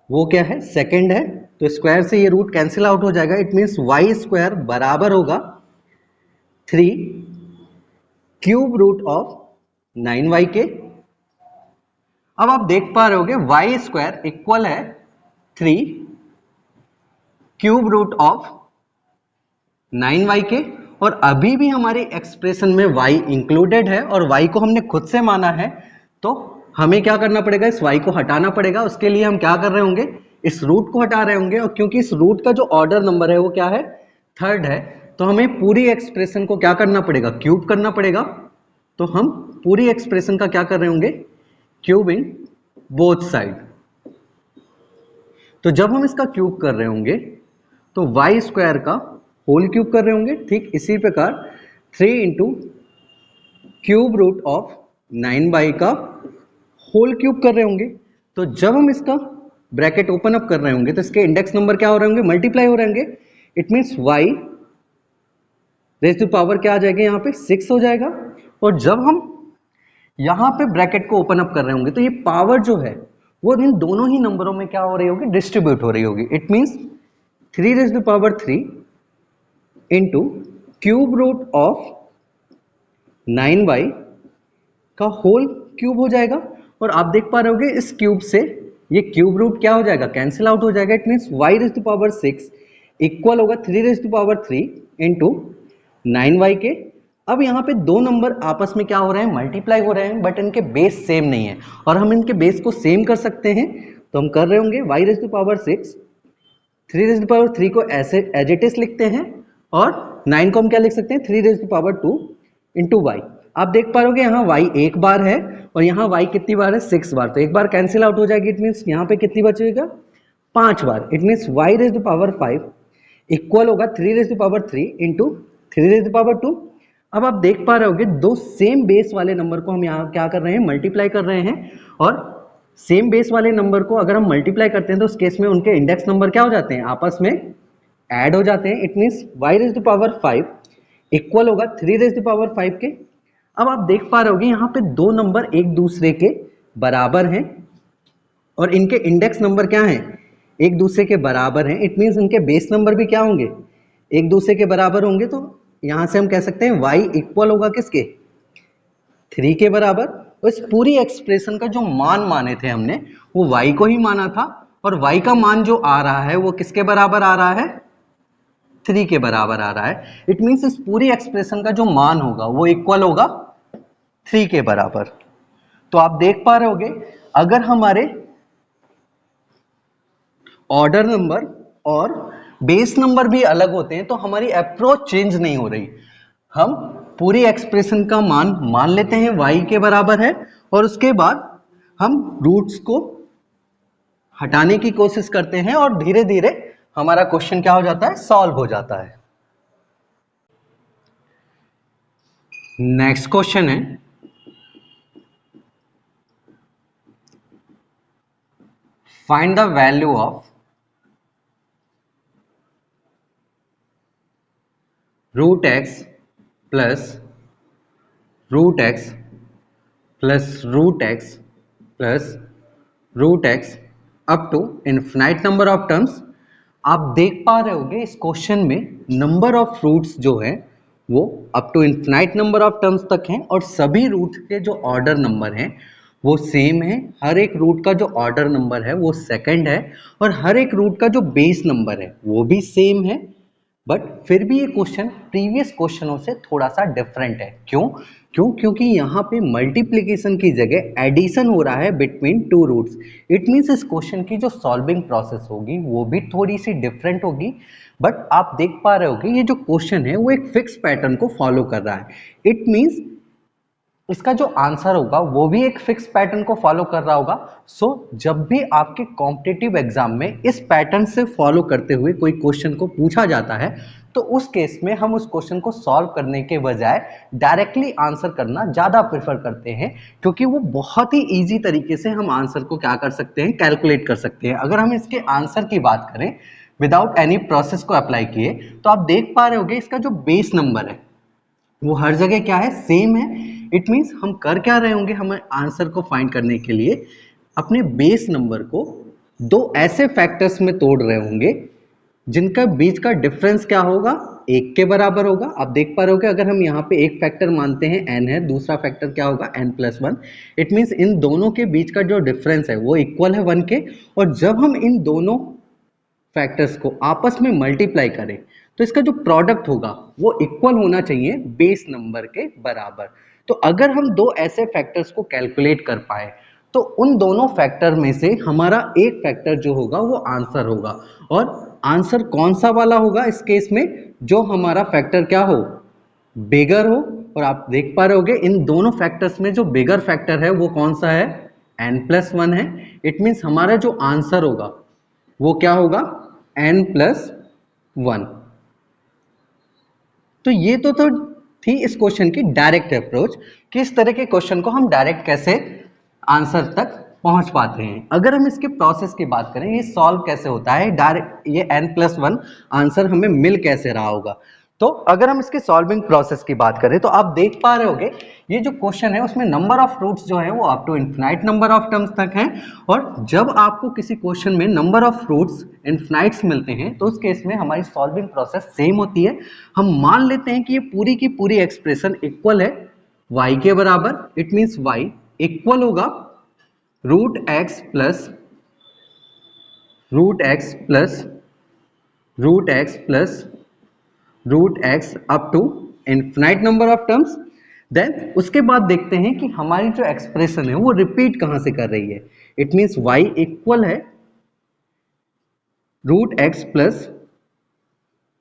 S1: वो क्या है, सेकंड है, तो स्क्वायर से ये रूट कैंसिल आउट हो जाएगा। इट मीन्स वाई स्क्वायर बराबर होगा 3 क्यूब रूट ऑफ 9y के। अब आप देख पा रहे होगे वाई स्क्वायर इक्वल है 3 क्यूब रूट ऑफ 9y के, और अभी भी हमारी एक्सप्रेशन में y इंक्लूडेड है और y को हमने खुद से माना है। तो हमें क्या करना पड़ेगा, इस y को हटाना पड़ेगा। उसके लिए हम क्या कर रहे होंगे, इस रूट को हटा रहे होंगे, और क्योंकि इस रूट का जो ऑर्डर नंबर है वो क्या है, थर्ड है, तो हमें पूरी एक्सप्रेशन को क्या करना पड़ेगा, क्यूब करना पड़ेगा। तो हम पूरी एक्सप्रेशन का क्या कर रहे होंगे, क्यूबिंग बोथ साइड। तो जब हम इसका क्यूब कर रहे होंगे तो वाई स्क्वायर का होल क्यूब कर रहे होंगे। ठीक इसी प्रकार 3 इंटू क्यूब रूट ऑफ 9 का होल क्यूब कर रहे होंगे। तो जब हम इसका ब्रैकेट ओपन अप कर रहे होंगे तो इसके इंडेक्स नंबर क्या हो रहे होंगे, मल्टीप्लाई हो रहे होंगे। It means y raise to power क्या आ जाएगा, यहाँ पे 6 हो जाएगा। और जब हम यहाँ पे ब्रैकेट को ओपन अप कर रहे होंगे तो ये पावर जो है वो इन दोनों ही नंबरों में क्या हो रही होगी, डिस्ट्रीब्यूट हो रही होगी। It means 3 raise to power 3 into cube root of 9y का होल क्यूब हो जाएगा। और आप देख पा रहे होगे इस क्यूब से ये क्यूब रूट क्या हो जाएगा, कैंसिल आउट हो जाएगा। It means y raise to power 6 equal होगा 3 raise to power 3 into 9y के। अब यहाँ पे दो नंबर आपस में क्या हो रहे हैं, मल्टीप्लाई हो रहे हैं, बट इनके बेस सेम नहीं है। और हम इनके बेस को सेम कर सकते हैं, तो हम कर रहे होंगे y raise to power 6, 3 raise to power 3 को ऐसे एज इट इज लिखते हैं, और 9 को हम क्या लिख सकते हैं, 3 raise to power 2 into y. आप देख पा रहे यहाँ y एक बार है और यहाँ y कितनी बार है, 6 बार, तो एक बार कैंसिल आउट हो जाएगी। इट मीन्स यहाँ पे कितनी बचेगा, 5 बार। It means y raise to power 5 equal होगा 3 raise to power 3 into 3 raise to power 2। अब आप देख पा रहे होगे दो सेम बेस वाले नंबर को हम यहाँ क्या कर रहे हैं, मल्टीप्लाई कर रहे हैं। और सेम बेस वाले नंबर को अगर हम मल्टीप्लाई करते हैं तो उस केस में उनके इंडेक्स नंबर क्या हो जाते हैं, आपस में ऐड हो जाते हैं। It means y raise to power 5 equal होगा 3 रेज़ टू पावर 5 के। अब आप देख पा रहे होगे यहाँ पे दो नंबर एक दूसरे के बराबर हैं और इनके इंडेक्स नंबर क्या हैं, एक दूसरे के बराबर हैं। इट मीन्स इनके बेस नंबर भी क्या होंगे, एक दूसरे के बराबर होंगे। तो यहां से हम कह सकते हैं y इक्वल होगा किसके, 3 के बराबर। तो इस पूरी एक्सप्रेशन का जो मान माने थे हमने वो y को ही माना था, और y का मान जो आ रहा है वो किसके बराबर आ रहा है, 3 के बराबर आ रहा है। इट मीन्स इस पूरी एक्सप्रेशन का जो मान होगा वो इक्वल होगा 3 के बराबर। तो आप देख पा रहे होगे अगर हमारे ऑर्डर नंबर और बेस नंबर भी अलग होते हैं तो हमारी अप्रोच चेंज नहीं हो रही। हम पूरी एक्सप्रेशन का मान लेते हैं y के बराबर है, और उसके बाद हम रूट्स को हटाने की कोशिश करते हैं और धीरे धीरे हमारा क्वेश्चन क्या हो जाता है, सॉल्व हो जाता है। नेक्स्ट क्वेश्चन है, find the value of root x plus root x plus root x plus root x up to infinite number of terms. आप देख पा रहे होगे इस क्वेश्चन में नंबर ऑफ रूट्स जो है वो up to infinite number of terms तक हैं, और सभी रूट के जो ऑर्डर नंबर हैं वो सेम है। हर एक रूट का जो ऑर्डर नंबर है वो सेकंड है, और हर एक रूट का जो बेस नंबर है वो भी सेम है। बट फिर भी ये क्वेश्चन प्रीवियस क्वेश्चनों से थोड़ा सा डिफरेंट है। क्योंकि यहाँ पे मल्टीप्लिकेशन की जगह एडिशन हो रहा है between two roots. It means इस क्वेश्चन की जो सॉल्विंग प्रोसेस होगी वो भी थोड़ी सी डिफरेंट होगी। बट आप देख पा रहे होगे ये जो क्वेश्चन है वो एक फिक्स पैटर्न को फॉलो कर रहा है। इट मीन्स इसका जो आंसर होगा वो भी एक फिक्स पैटर्न को फॉलो कर रहा होगा। सो जब भी आपके कॉम्पिटिटिव एग्जाम में इस पैटर्न से फॉलो करते हुए कोई क्वेश्चन को पूछा जाता है तो उस केस में हम उस क्वेश्चन को सॉल्व करने के बजाय डायरेक्टली आंसर करना ज़्यादा प्रेफर करते हैं, क्योंकि वो बहुत ही ईजी तरीके से हम आंसर को क्या कर सकते हैं, कैलकुलेट कर सकते हैं। अगर हम इसके आंसर की बात करें विदाउट एनी प्रोसेस को अप्लाई किए तो आप देख पा रहे होगे इसका जो बेस नंबर है वो हर जगह क्या है, सेम है। इट मीन्स हम कर क्या रहे होंगे, हमें आंसर को फाइंड करने के लिए अपने बेस नंबर को दो ऐसे फैक्टर्स में तोड़ रहे होंगे जिनका बीच का डिफरेंस क्या होगा, एक के बराबर होगा। आप देख पा रहे हो कि अगर हम यहाँ पे एक फैक्टर मानते हैं n है, दूसरा फैक्टर क्या होगा n+1। इट मीन्स इन दोनों के बीच का जो डिफरेंस है वो इक्वल है 1 के। और जब हम इन दोनों फैक्टर्स को आपस में मल्टीप्लाई करें तो इसका जो प्रोडक्ट होगा वो इक्वल होना चाहिए बेस नंबर के बराबर। तो अगर हम दो ऐसे फैक्टर्स को कैलकुलेट कर पाए तो उन दोनों फैक्टर में से हमारा एक फैक्टर जो होगा वो आंसर होगा। और आंसर कौन सा वाला होगा इस केस में, जो हमारा फैक्टर क्या हो, बिगर हो। और आप देख पा रहे होगे इन दोनों फैक्टर्स में जो बिगर फैक्टर है वो कौन सा है, n+1 है। इट मीन्स हमारा जो आंसर होगा वो क्या होगा, n+1। तो ये तो थी इस क्वेश्चन की डायरेक्ट अप्रोच कि इस तरह के क्वेश्चन को हम डायरेक्ट कैसे आंसर तक पहुंच पाते हैं। अगर हम इसके प्रोसेस की बात करें, ये सॉल्व कैसे होता है डायरेक्ट, ये n+1 आंसर हमें मिल कैसे रहा होगा। तो अगर हम इसके सॉल्विंग प्रोसेस की बात करें तो आप देख पा रहे होगे ये जो क्वेश्चन है उसमें नंबर ऑफ रूट्स जो है वो up to infinite number of terms तक हैं। और जब आपको किसी क्वेश्चन में नंबर ऑफ रूट्स इनफिनाइट्स मिलते हैं तो उस केस में हमारी सॉल्विंग प्रोसेस सेम होती है। हम मान लेते हैं कि ये पूरी की पूरी एक्सप्रेशन इक्वल है y के बराबर। इट मीन्स y इक्वल होगा root x plus root x plus root x plus root x up to infinite number of terms. Then उसके बाद देखते हैं कि हमारी जो एक्सप्रेशन है वो रिपीट कहां से कर रही है। इट मीन्स y इक्वल है root x plus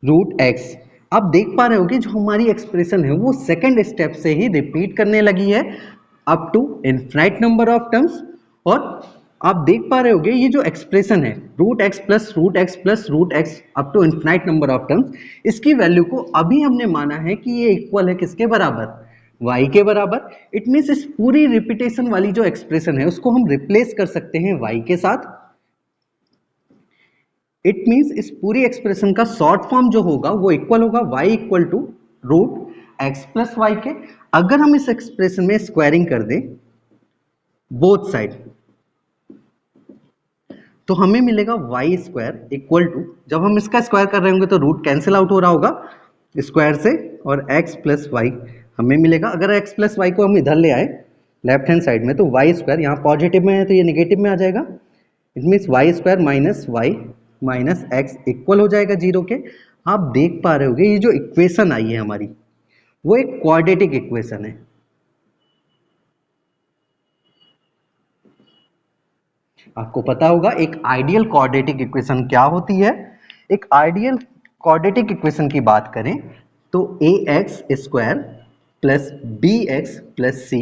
S1: root x. आप देख पा रहे हो कि जो हमारी एक्सप्रेशन है वो सेकंड स्टेप से ही रिपीट करने लगी है up to infinite number of terms. और आप देख पा रहे होगे ये जो एक्सप्रेशन है root x plus root x plus root x up to infinite number of terms, इसकी वैल्यू को अभी हमने माना है कि ये इक्वल है किसके बराबर, y के बराबर। इट मीन्स इस पूरी रिपीटेशन वाली जो एक्सप्रेशन है उसको हम रिप्लेस कर सकते हैं y के साथ। इट मीन्स इस पूरी एक्सप्रेशन का शॉर्ट फॉर्म जो होगा वो इक्वल होगा y equal to root x plus y के। अगर हम इस एक्सप्रेशन में स्क्वायरिंग कर दें बोथ साइड तो हमें मिलेगा वाई स्क्वायर इक्वल टू, जब हम इसका स्क्वायर कर रहे होंगे तो रूट कैंसिल आउट हो रहा होगा स्क्वायर से, और x प्लस वाई हमें मिलेगा। अगर x प्लस वाई को हम इधर ले आए लेफ्ट हैंड साइड में तो वाई स्क्वायर, यहाँ पॉजिटिव में है तो ये नेगेटिव में आ जाएगा। It means y square minus y minus x equal हो जाएगा 0 के। आप देख पा रहे होगे ये जो इक्वेशन आई है हमारी वो एक क्वाड्रेटिक इक्वेशन है। आपको पता होगा एक आइडियल क्वाड्रेटिक इक्वेशन क्या होती है। एक आइडियल क्वाड्रेटिक इक्वेशन की बात करें तो a x square plus b x plus c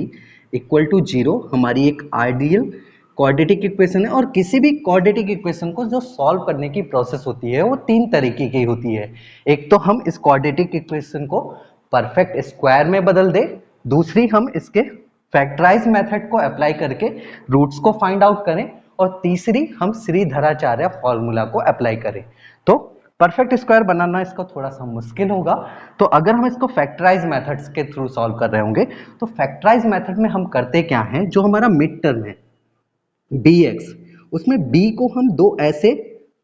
S1: equal to 0 हमारी एक आइडियल क्वाड्रेटिक इक्वेशन है। और किसी भी क्वाड्रेटिक इक्वेशन को जो सॉल्व करने की प्रोसेस होती है वो 3 तरीके की होती है। एक तो हम इस क्वाड्रेटिक इक्वेशन को परफेक्ट स्क्वायर में बदल दें, दूसरी हम इसके फैक्टराइज मेथड को अप्लाई करके रूट्स को फाइंड आउट करें, और तीसरी हम श्रीधराचार्य फॉर्मूला को अप्लाई करें। तो परफेक्ट स्क्वायर बनाना इसका थोड़ा सा मुश्किल होगा, तो अगर हम इसको फैक्टराइज मेथड्स के थ्रू सॉल्व कर रहे होंगे तो फैक्टराइज मेथड में हम करते क्या हैं, जो हमारा मिड टर्म है dx, उसमें b को हम दो ऐसे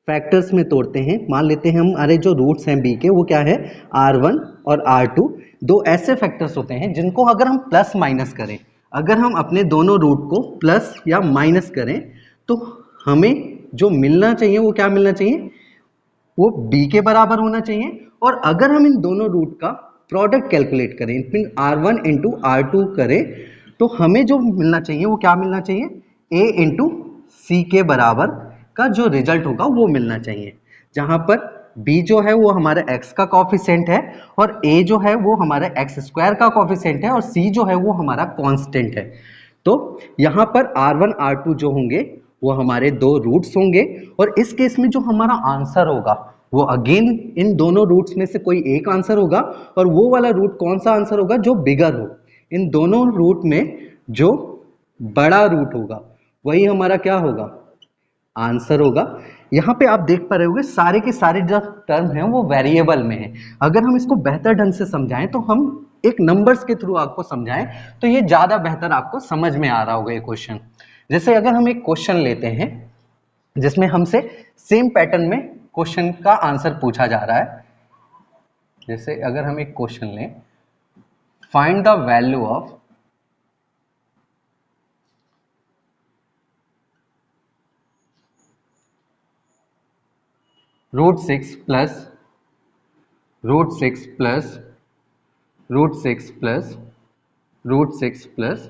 S1: फैक्टर्स में तोड़ते हैं। मान लेते हैं हमारे जो रूट्स हैं b के वो क्या है r1 और r2, दो ऐसे फैक्टर्स होते हैं जिनको अगर हम प्लस माइनस करें, अगर हम अपने दोनों रूट को प्लस या माइनस करें तो हमें जो मिलना चाहिए वो क्या मिलना चाहिए, वो b के बराबर होना चाहिए। और अगर हम इन दोनों रूट का प्रोडक्ट कैलकुलेट करें फिर r1 इंटू r2 करें तो हमें जो मिलना चाहिए वो क्या मिलना चाहिए, a इंटू सी के बराबर का जो रिजल्ट होगा वो मिलना चाहिए, जहां पर b जो है वो हमारे x का कॉफिशिएंट है और a जो है वो हमारे एक्स स्क्वायर का कॉफिशिएंट है और c जो है वो हमारा कांस्टेंट है। तो यहाँ पर r1 r2 जो होंगे वो हमारे दो रूट्स होंगे, और इस केस में जो हमारा आंसर होगा वो अगेन इन दोनों रूट्स में से कोई एक आंसर होगा, और वो वाला रूट कौन सा आंसर होगा, जो बिगर हो। इन दोनों रूट में जो बड़ा रूट होगा वही हमारा क्या होगा, आंसर होगा। यहाँ पे आप देख पा रहे होंगे सारे के सारे जो टर्म हैं वो वेरिएबल में है। अगर हम इसको बेहतर ढंग से समझाएं तो हम एक नंबर्स के थ्रू आपको समझाएं तो ये ज्यादा बेहतर आपको समझ में आ रहा होगा ये क्वेश्चन। जैसे अगर हम एक क्वेश्चन लेते हैं जिसमें हमसे सेम पैटर्न में क्वेश्चन का आंसर पूछा जा रहा है, जैसे अगर हम एक क्वेश्चन लें, find the value of root 6 plus root 6 plus root 6 plus root 6 plus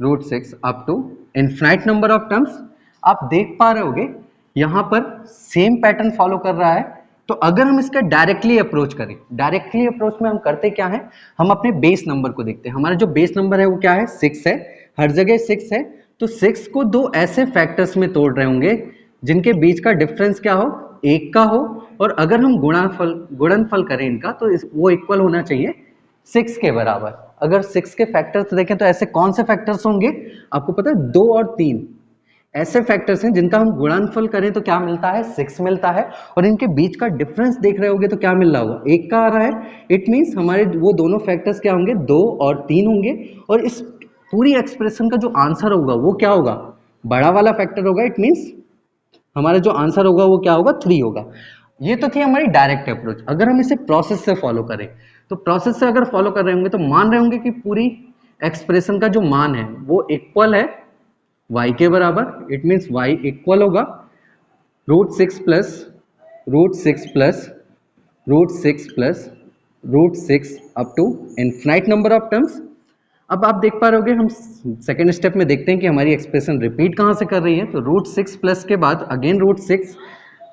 S1: root 6 up to infinite number of terms. आप देख पा रहे होगे यहाँ पर सेम पैटर्न फॉलो कर रहा है। तो अगर हम इसका डायरेक्टली अप्रोच करें, डायरेक्टली अप्रोच में हम करते क्या है, हम अपने बेस नंबर को देखते हैं। हमारा जो बेस नंबर है वो क्या है, 6 है, हर जगह 6 है। तो 6 को दो ऐसे फैक्टर्स में तोड़ रहे होंगे जिनके बीच का डिफरेंस क्या हो, एक का हो, और अगर हम गुणनफल करें इनका तो वो इक्वल होना चाहिए 6 के बराबर। अगर 6 के फैक्टर्स देखें तो ऐसे कौन से फैक्टर्स होंगे, आपको पता है 2 और 3 ऐसे फैक्टर्स हैं जिनका हम गुणनफल करें तो क्या मिलता है, 6 मिलता है, और इनके बीच का डिफरेंस देख रहे होगे तो क्या मिल रहा होगा, 1 का आ रहा है। इट मींस हमारे वो दोनों फैक्टर्स क्या होंगे, 2 और 3 होंगे, और इस पूरी एक्सप्रेशन का जो आंसर होगा वो क्या होगा, बड़ा वाला फैक्टर होगा। इट मींस हमारा जो आंसर होगा वो क्या होगा, 3 होगा। ये तो थी हमारी डायरेक्ट अप्रोच। अगर हम इसे प्रोसेस से फॉलो करें तो प्रोसेस से अगर फॉलो कर रहे होंगे तो मान रहे होंगे कि पूरी एक्सप्रेशन का जो मान है वो इक्वल है y के बराबर। इट मींस y इक्वल होगा root 6 plus root 6 plus root 6 plus √6 up to infinite number of terms. अब आप देख पा रहे होगे, हम सेकेंड स्टेप में देखते हैं कि हमारी एक्सप्रेशन रिपीट कहाँ से कर रही है। तो √6 प्लस के बाद अगेन √6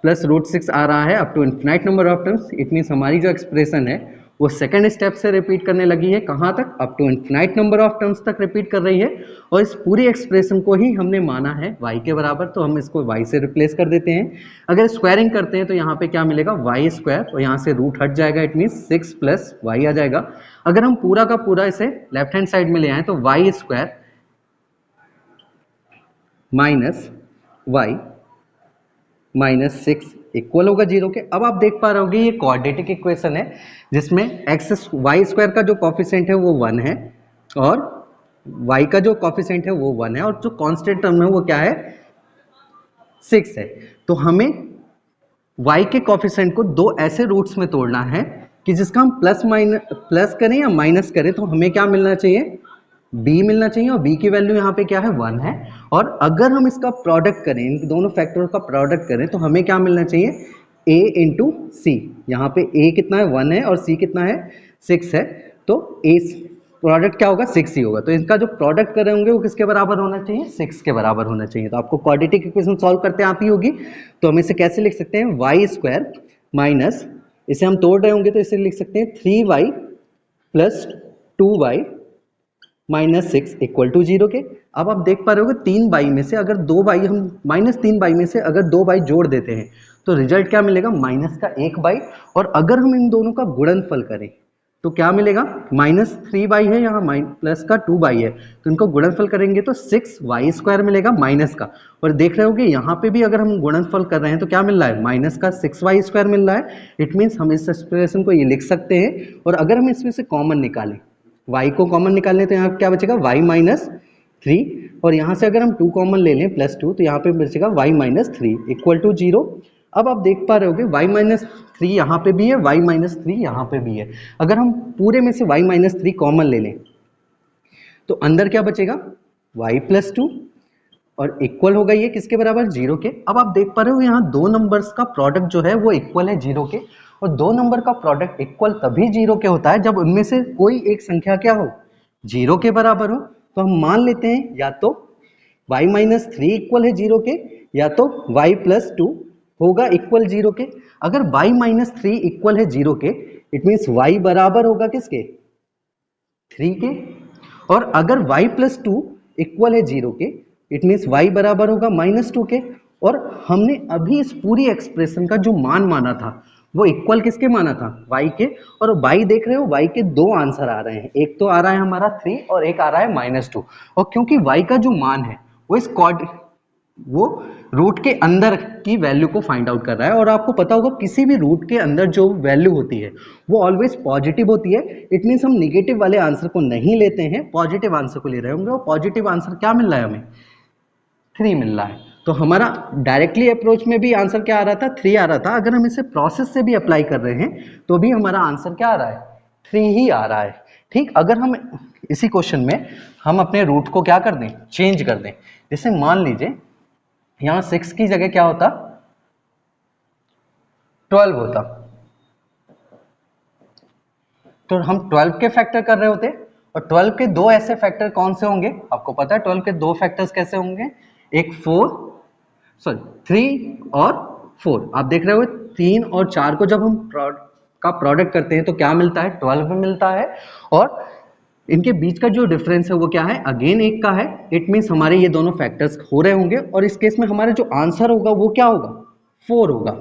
S1: प्लस √6 आ रहा है up to infinite number of terms. It means हमारी जो एक्सप्रेशन है वो सेकेंड स्टेप से रिपीट करने लगी है, कहाँ तक, up to infinite number of terms तक रिपीट कर रही है। और इस पूरी एक्सप्रेशन को ही हमने माना है y के बराबर, तो हम इसको y से रिप्लेस कर देते हैं। अगर स्क्वायरिंग करते हैं तो यहाँ पे क्या मिलेगा, y स्क्वायर, और यहाँ से रूट हट जाएगा, इट मीन्स 6 प्लस y आ जाएगा। अगर हम पूरा का पूरा इसे लेफ्ट हैंड साइड में ले आए तो y square minus y minus 6 equal होगा 0 के। अब आप देख पा रहे होगे ये क्वाड्रेटिक इक्वेशन है जिसमें एक्स वाई स्क्वायर का जो कॉफिशिएंट है वो 1 है और y का जो कॉफिशिएंट है वो 1 है और जो कांस्टेंट टर्म है वो क्या है, 6 है। तो हमें y के कॉफिशिएंट को दो ऐसे रूट्स में तोड़ना है कि जिसका हम प्लस करें या माइनस करें तो हमें क्या मिलना चाहिए, b मिलना चाहिए, और b की वैल्यू यहाँ पे क्या है, 1 है। और अगर हम इसका प्रोडक्ट करें, इन दोनों फैक्टर्स का प्रोडक्ट करें तो हमें क्या मिलना चाहिए, a इंटू सी। यहाँ पे a कितना है, 1 है, और c कितना है, 6 है। तो a प्रोडक्ट क्या होगा, 6 ही होगा। तो इनका जो प्रोडक्ट कर रहे होंगे वो किसके बराबर होना चाहिए, 6 के बराबर होना चाहिए। तो आपको क्वाड्रेटिक इक्वेशन सॉल्व करते आती होगी, तो हम इसे कैसे लिख सकते हैं, वाई स्क्वायर माइनस, इसे हम तोड़ रहे होंगे तो इसे लिख सकते हैं 3y plus 2y minus 6 equal to 0 के। अब आप देख पा रहे होगे 3y में से अगर 2y, हम माइनस 3y में से अगर 2y जोड़ देते हैं तो रिजल्ट क्या मिलेगा, माइनस का 1y। और अगर हम इन दोनों का गुणनफल करें तो क्या मिलेगा, माइनस 3y है यहाँ, प्लस का 2y है, तो इनको गुणनफल करेंगे तो 6y स्क्वायर मिलेगा माइनस का। और देख रहे होगे यहाँ पे भी अगर हम गुणनफल कर रहे हैं तो क्या मिल रहा है, माइनस का 6y स्क्वायर मिल रहा है। इट मीन्स हम इस एक्सप्रेशन को ये लिख सकते हैं। और अगर हम इसमें से कॉमन निकालें, y को कॉमन निकालने तो यहाँ क्या बचेगा, y माइनस 3, और यहाँ से अगर हम 2 कॉमन ले लें प्लस 2 तो यहाँ पे बचेगा y माइनस 3 इक्वल टू 0। अब आप देख पा रहे होगे y माइनस 3 यहाँ पे भी है, y माइनस 3 यहाँ पे भी है। अगर हम पूरे में से y माइनस 3 कॉमन ले लें तो अंदर क्या बचेगा, y प्लस 2, और इक्वल होगा ये किसके बराबर, 0 के। अब आप देख पा रहे हो यहाँ दो नंबर्स का प्रोडक्ट जो है वो इक्वल है 0 के, और दो नंबर का प्रोडक्ट इक्वल तभी 0 के होता है जब उनमें से कोई एक संख्या क्या हो, 0 के बराबर हो। तो हम मान लेते हैं या तो y माइनस 3 इक्वल है 0 के, या तो y प्लस 2 होगा इक्वल 0 के। अगर y माइनस 3 इक्वल है 0 के, इट मीन्स y बराबर होगा किसके, 3 के। और अगर y प्लस 2 इक्वल है 0 के, इट मीन्स y बराबर होगा माइनस 2 के। और हमने अभी इस पूरी एक्सप्रेशन का जो मान माना था वो इक्वल किसके माना था, y के। और y देख रहे हो, y के दो आंसर आ रहे हैं, एक तो आ रहा है हमारा 3 और एक आ रहा है -2। और क्योंकि y का जो मान है वो रूट के अंदर की वैल्यू को फाइंड आउट कर रहा है। और आपको पता होगा किसी भी रूट के अंदर जो वैल्यू होती है वो ऑलवेज पॉजिटिव होती है। इट मीन्स हम निगेटिव वाले आंसर को नहीं लेते हैं, पॉजिटिव आंसर को ले रहे होंगे। और पॉजिटिव आंसर क्या मिल रहा है हमें, 3 मिल रहा है। तो हमारा डायरेक्टली अप्रोच में भी आंसर क्या आ रहा था, 3 आ रहा था। अगर हम इसे प्रोसेस से भी अप्लाई कर रहे हैं तो भी हमारा आंसर क्या आ रहा है, 3 ही आ रहा है। ठीक, अगर हम इसी क्वेश्चन में हम अपने रूट को क्या कर दें, चेंज कर दें। जैसे मान लीजिए यहाँ 6 की जगह क्या होता, 12 होता, तो हम 12 के फैक्टर कर रहे होते। और 12 के दो ऐसे फैक्टर कौन से होंगे, आपको पता है 12 के दो फैक्टर्स कैसे होंगे, एक 3 और 4। आप देख रहे हो 3 और 4 को जब हम प्रोडक्ट करते हैं तो क्या मिलता है, 12 मिलता है। और इनके बीच का जो डिफरेंस है वो क्या है, अगेन 1 का है। इट मीन्स हमारे ये दोनों फैक्टर्स हो रहे होंगे, और इस केस में हमारा जो आंसर होगा वो क्या होगा, 4 होगा।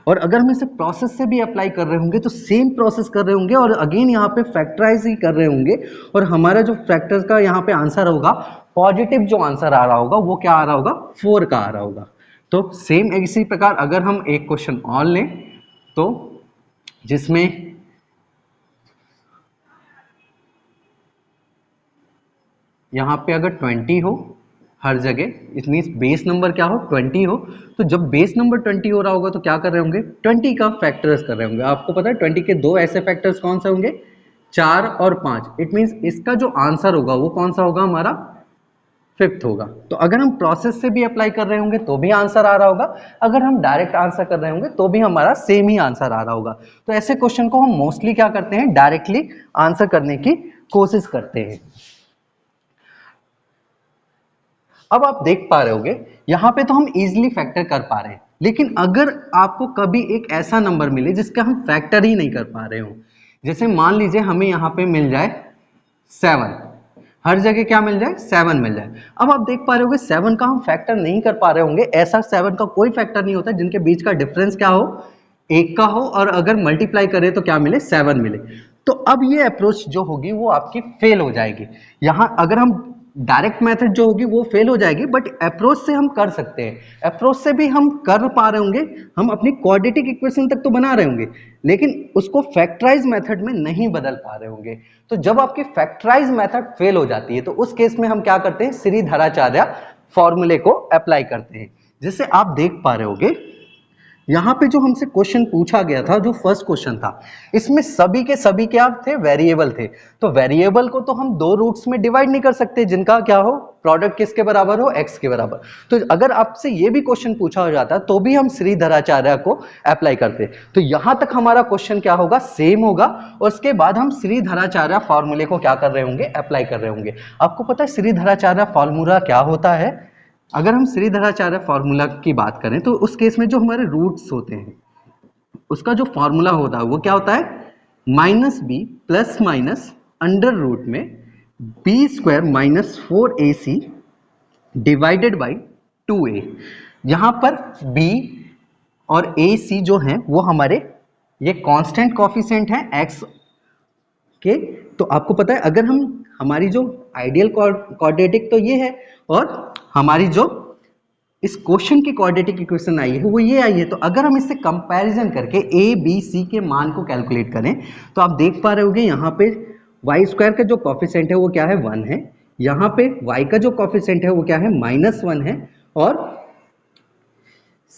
S1: और अगर हम इसे प्रोसेस से भी अप्लाई कर रहे होंगे तो सेम प्रोसेस कर रहे होंगे, और अगेन यहाँ पे फैक्टराइज ही कर रहे होंगे, और हमारा जो फैक्टर्स का यहाँ पे आंसर होगा, पॉजिटिव जो आंसर आ रहा होगा वो क्या आ रहा होगा, 4 का आ रहा होगा। तो सेम इसी प्रकार अगर हम एक क्वेश्चन और लें तो जिसमें यहाँ पे अगर 20 हो हर जगह, इट मीन्स बेस नंबर क्या हो, 20 हो। तो जब बेस नंबर 20 हो रहा होगा तो क्या कर रहे होंगे, 20 का फैक्टर्स कर रहे होंगे। आपको पता है 20 के दो ऐसे फैक्टर्स कौन से होंगे, 4 और 5। इट मीन्स इसका जो आंसर होगा वो कौन सा होगा हमारा, फिफ्थ होगा। तो अगर हम प्रोसेस से भी अप्लाई कर रहे होंगे तो भी आंसर आ रहा होगा, अगर हम डायरेक्ट आंसर कर रहे होंगे तो भी हमारा सेम ही आंसर आ रहा होगा। तो ऐसे क्वेश्चन को हम मोस्टली क्या करते हैं, डायरेक्टली आंसर करने की कोशिश करते हैं। अब आप देख पा रहे होगे यहां पे तो हम इजीली फैक्टर कर पा रहे हैं, लेकिन अगर आपको कभी एक ऐसा नंबर मिले जिसका हम फैक्टर ही नहीं कर पा रहे हो, जैसे मान लीजिए हमें यहां पे मिल जाए 7, हर जगह क्या मिल जाए, 7 मिल जाए। अब आप देख पा रहे होगे 7 का हम फैक्टर नहीं कर पा रहे होंगे, ऐसा 7 का कोई फैक्टर नहीं होता जिनके बीच का डिफरेंस क्या हो, एक का हो, और अगर मल्टीप्लाई करें तो क्या मिले, 7 मिले। तो अब ये अप्रोच जो होगी वो आपकी फेल हो जाएगी। यहां अगर हम डायरेक्ट मेथड जो होगी वो फेल हो जाएगी, बट अप्रोच से हम कर सकते हैं। अप्रोच से भी हम कर पा रहे होंगे, हम अपनी क्वाड्रेटिक इक्वेशन तक तो बना रहे होंगे, लेकिन उसको फैक्टराइज मेथड में नहीं बदल पा रहे होंगे। तो जब आपकी फैक्टराइज मेथड फेल हो जाती है तो उस केस में हम क्या करते हैं, श्रीधराचार्य फॉर्मूले को अप्लाई करते हैं। जैसे आप देख पा रहे होगे यहां पे जो हमसे क्वेश्चन पूछा गया था, जो फर्स्ट क्वेश्चन था, इसमें सभी के सभी क्या थे, वेरिएबल थे। तो वेरिएबल को तो हम दो रूट्स में डिवाइड नहीं कर सकते जिनका क्या हो, प्रोडक्ट किसके बराबर हो, एक्स के बराबर। तो अगर आपसे ये भी क्वेश्चन पूछा हो जाता तो भी हम श्रीधराचार्य को अप्लाई करते। तो यहां तक हमारा क्वेश्चन क्या होगा, सेम होगा, और उसके बाद हम श्रीधराचार्य फॉर्मूले को क्या कर रहे होंगे, अप्लाई कर रहे होंगे। आपको पता है श्रीधराचार्य फॉर्मूला क्या होता है? अगर हम श्रीधराचार्य फॉर्मूला की बात करें तो उस केस में जो हमारे रूट्स होते हैं उसका जो फॉर्मूला होता है वो क्या होता है, minus b plus minus under root में b square minus 4ac divided by 2a। यहां पर b और ac जो हैं वो हमारे ये कांस्टेंट कोफिशिएंट हैं x के। तो आपको पता है अगर हम हमारी जो आइडियल क्वाड्रेटिक तो ये है, और हमारी जो इस क्वेश्चन की क्वाड्रेटिक इक्वेशन आई है वो ये आई है। तो अगर हम इससे कंपैरिजन करके a b c के मान को कैलकुलेट करें तो आप देख पा रहे होगे यहाँ पे वाई स्क्वायर का जो कॉफिशिएंट है वो क्या है, 1 है। यहाँ पे y का जो कॉफिशिएंट है वो क्या है, -1 है। और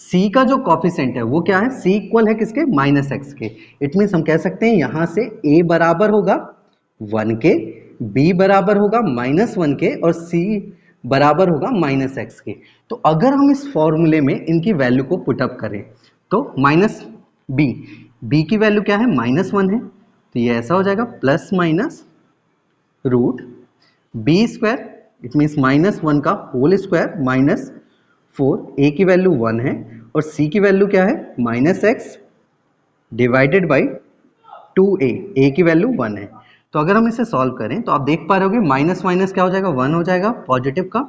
S1: c का जो कॉफिशिएंट है वो क्या है, c इक्वल है किसके, -x के। इट मीन्स हम कह सकते हैं यहाँ से a बराबर होगा 1 के, b बराबर होगा -1 के, और c बराबर होगा -x के। तो अगर हम इस फॉर्मूले में इनकी वैल्यू को पुटअप करें तो b की वैल्यू क्या है, -1 है, तो ये ऐसा हो जाएगा plus minus root b square, it means -1 का होल स्क्वायर माइनस 4, a की वैल्यू 1 है और c की वैल्यू क्या है, -x divided by 2a, a की वैल्यू 1 है। तो अगर हम इसे सॉल्व करें तो आप देख पा रहे होगे माइनस माइनस क्या हो जाएगा, 1 हो जाएगा पॉजिटिव का।